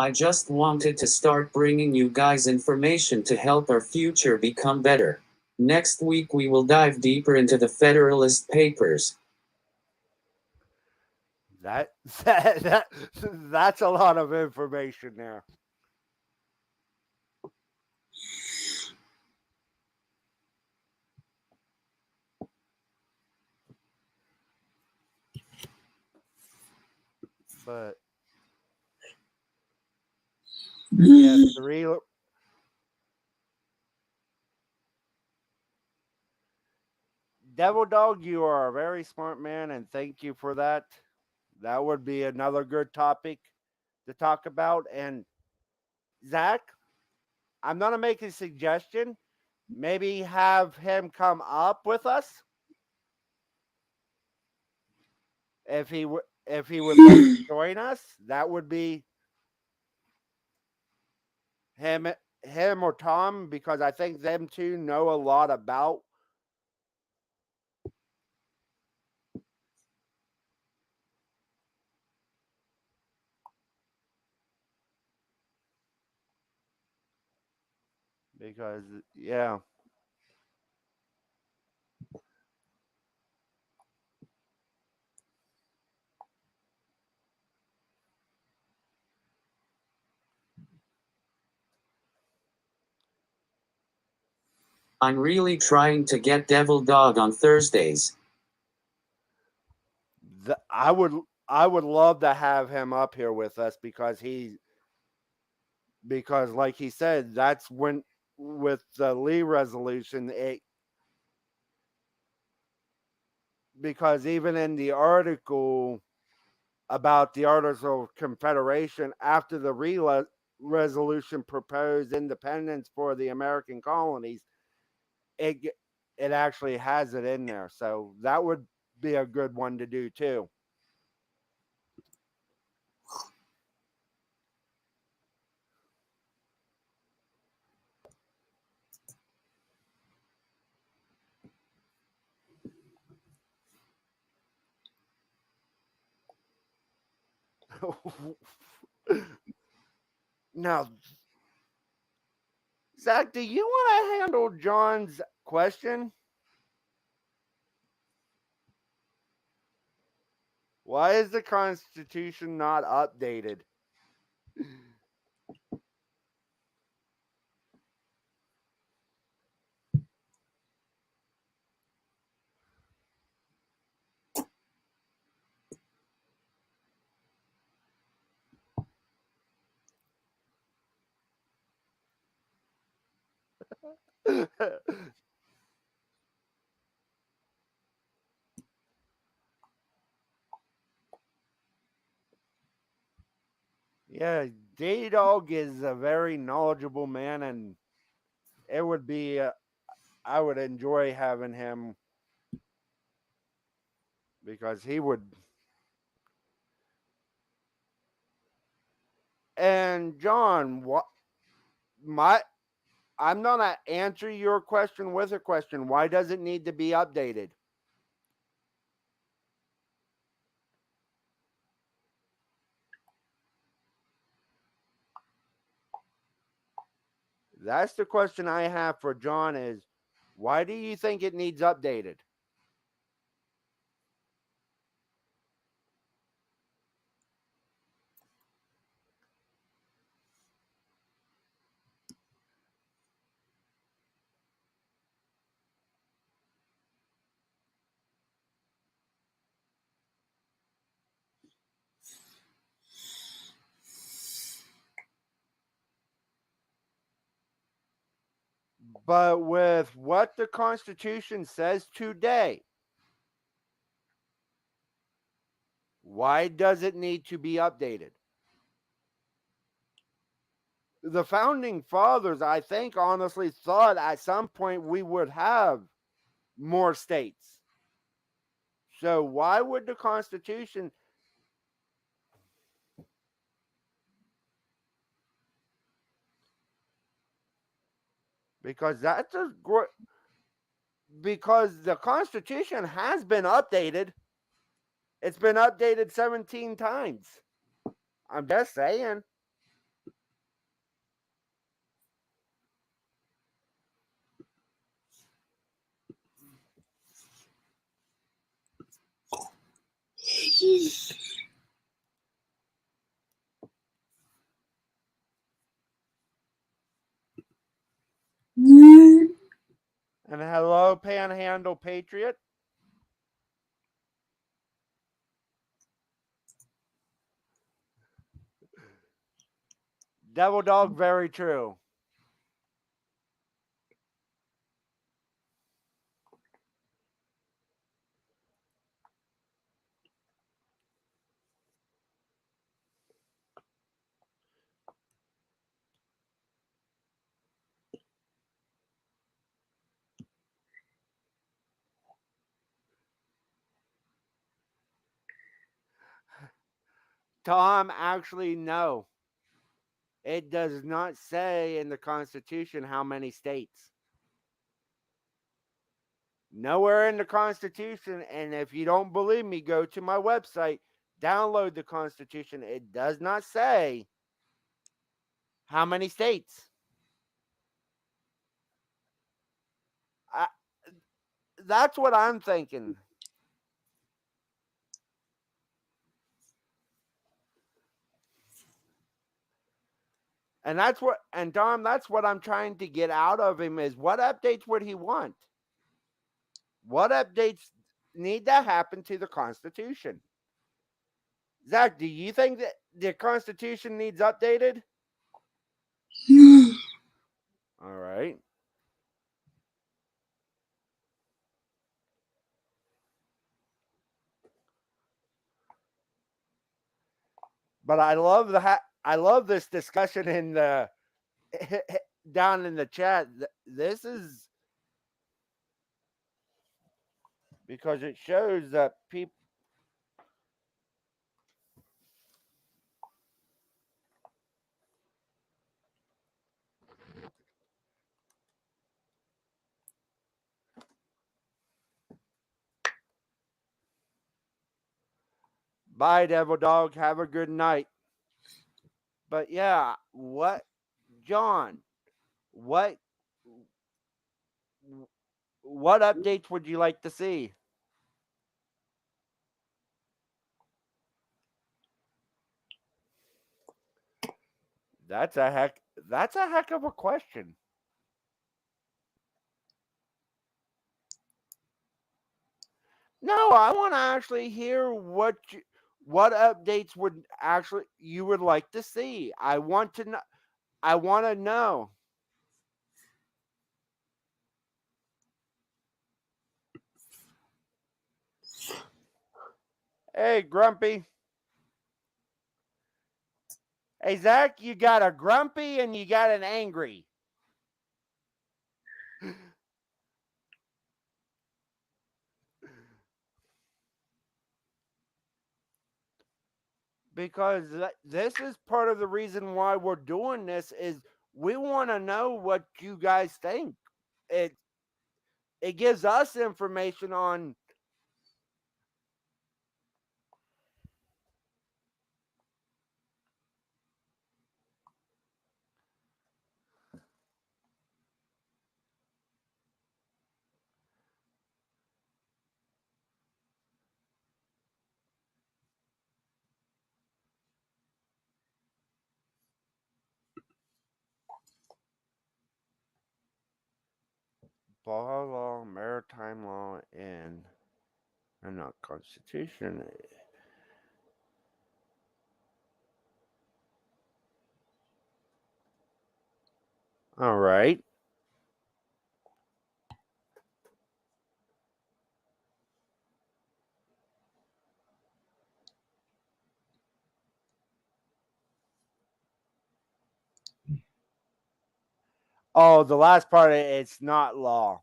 I just wanted to start bringing you guys information to help our future become better. Next week we will dive deeper into the Federalist Papers. That's a lot of information there. But yes, Devil Dog, you are a very smart man, and thank you for that. That would be another good topic to talk about. And Zach, I'm gonna make a suggestion. Maybe have him come up with us if he would like to join us. That would be him or Tom, because I think them two know a lot about because yeah. I'm really trying to get Devil Dog on Thursdays. I would love to have him up here with us because like he said, that's when with the Lee resolution, because even in the article about the Articles of Confederation, after the resolution proposed independence for the American colonies, it actually has it in there. So that would be a good one to do too. Now, Zach, do you want to handle John's question? Why is the Constitution not updated? Yeah, Daydog is a very knowledgeable man, and it would be, I would enjoy having him because he would. And John, I'm gonna answer your question with a question. Why does it need to be updated? That's the question I have for John is, why do you think it needs updated? But with what the Constitution says today, why does it need to be updated? The founding fathers, I think, honestly thought at some point we would have more states. So why would the Constitution? Because because the Constitution has been updated. It's been updated 17 times. I'm just saying. And hello, Panhandle Patriot. Devil Dog, very true. Tom, actually, no. It does not say in the Constitution how many states. Nowhere in the Constitution, and if you don't believe me, go to my website, download the Constitution. It does not say how many states. That's what I'm thinking. And Dom, that's what I'm trying to get out of him is what updates would he want? What updates need to happen to the Constitution? Zach, do you think that the Constitution needs updated? All right. But I love this discussion in the down in the chat. This is because it shows that people. Bye, Devil Dog. Have a good night. But yeah, John? What updates would you like to see? That's a heck of a question. No, I want to actually hear what updates would actually you would like to see. I want to know. Hey, Grumpy. Hey, Zach, you got a grumpy and you got an angry. Because this is part of the reason why we're doing this is we want to know what you guys think. It gives us information on blah law, maritime law, and not Constitution. All right. Oh, the last part, it's not law.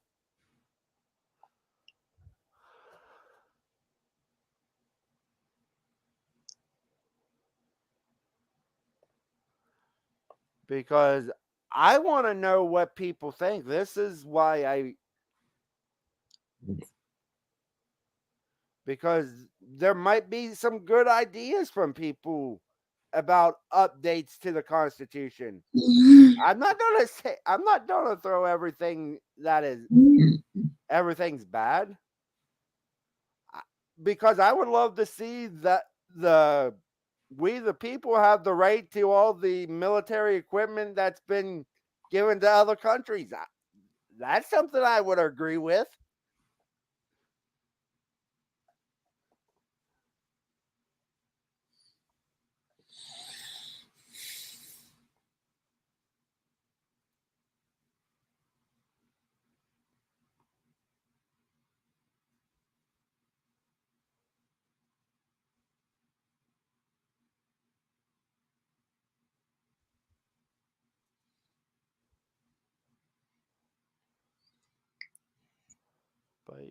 Because I want to know what people think. This is why because there might be some good ideas from people about updates to the Constitution. I'm not gonna throw everything that is everything's bad. Because I would love to see that we the people have the right to all the military equipment that's been given to other countries. That's something I would agree with.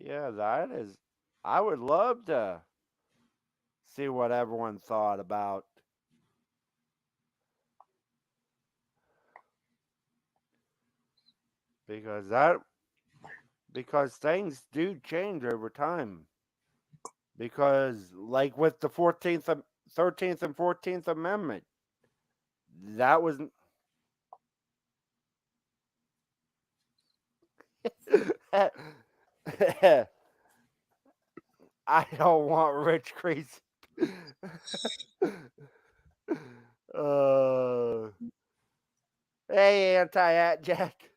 yeah, that is. I would love to see what everyone thought about. Because things do change over time. Because like with the 14th, 13th, and 14th Amendment, that was. I don't want rich crazy. Hey, anti-hat Jack.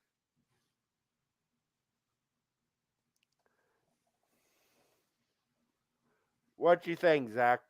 What you think, Zach?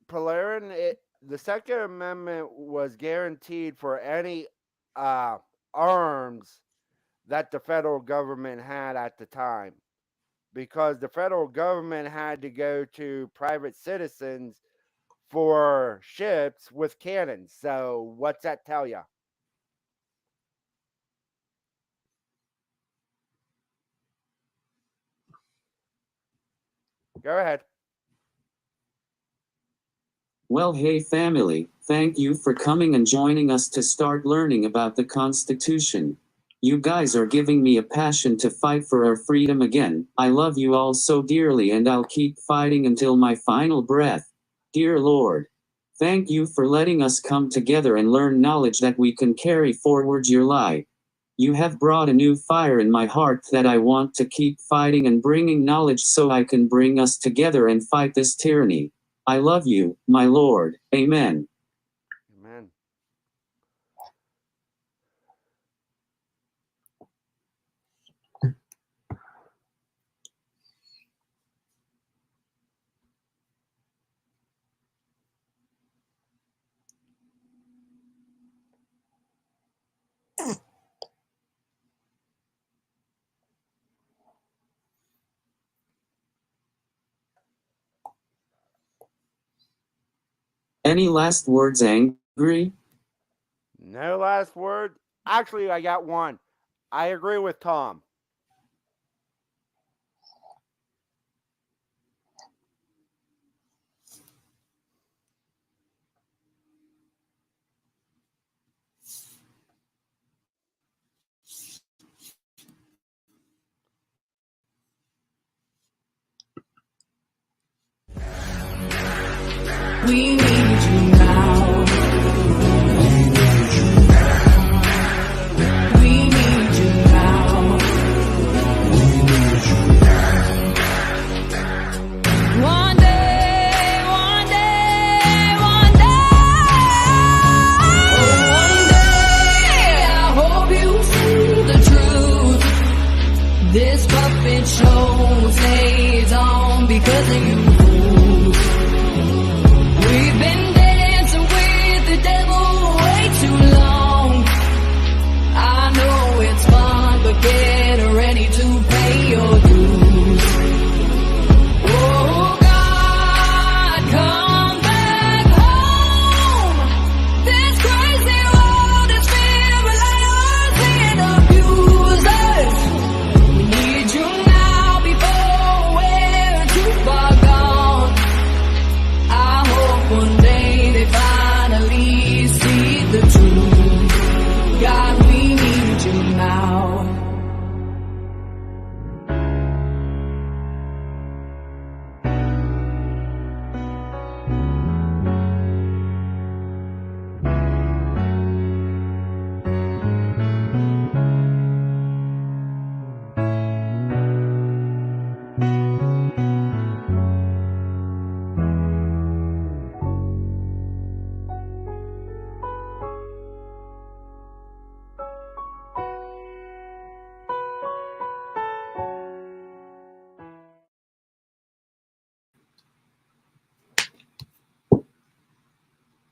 Polarin, the Second Amendment was guaranteed for any arms that the federal government had at the time, because the federal government had to go to private citizens for ships with cannons. So, what's that tell you? Go ahead. Well, hey family, thank you for coming and joining us to start learning about the Constitution. You guys are giving me a passion to fight for our freedom again. I love you all so dearly and I'll keep fighting until my final breath. Dear Lord, thank you for letting us come together and learn knowledge that we can carry forward your light. You have brought a new fire in my heart that I want to keep fighting and bringing knowledge so I can bring us together and fight this tyranny. I love you, my Lord. Amen. Amen. Any last words, Angry? No last word. Actually, I got one. I agree with Tom.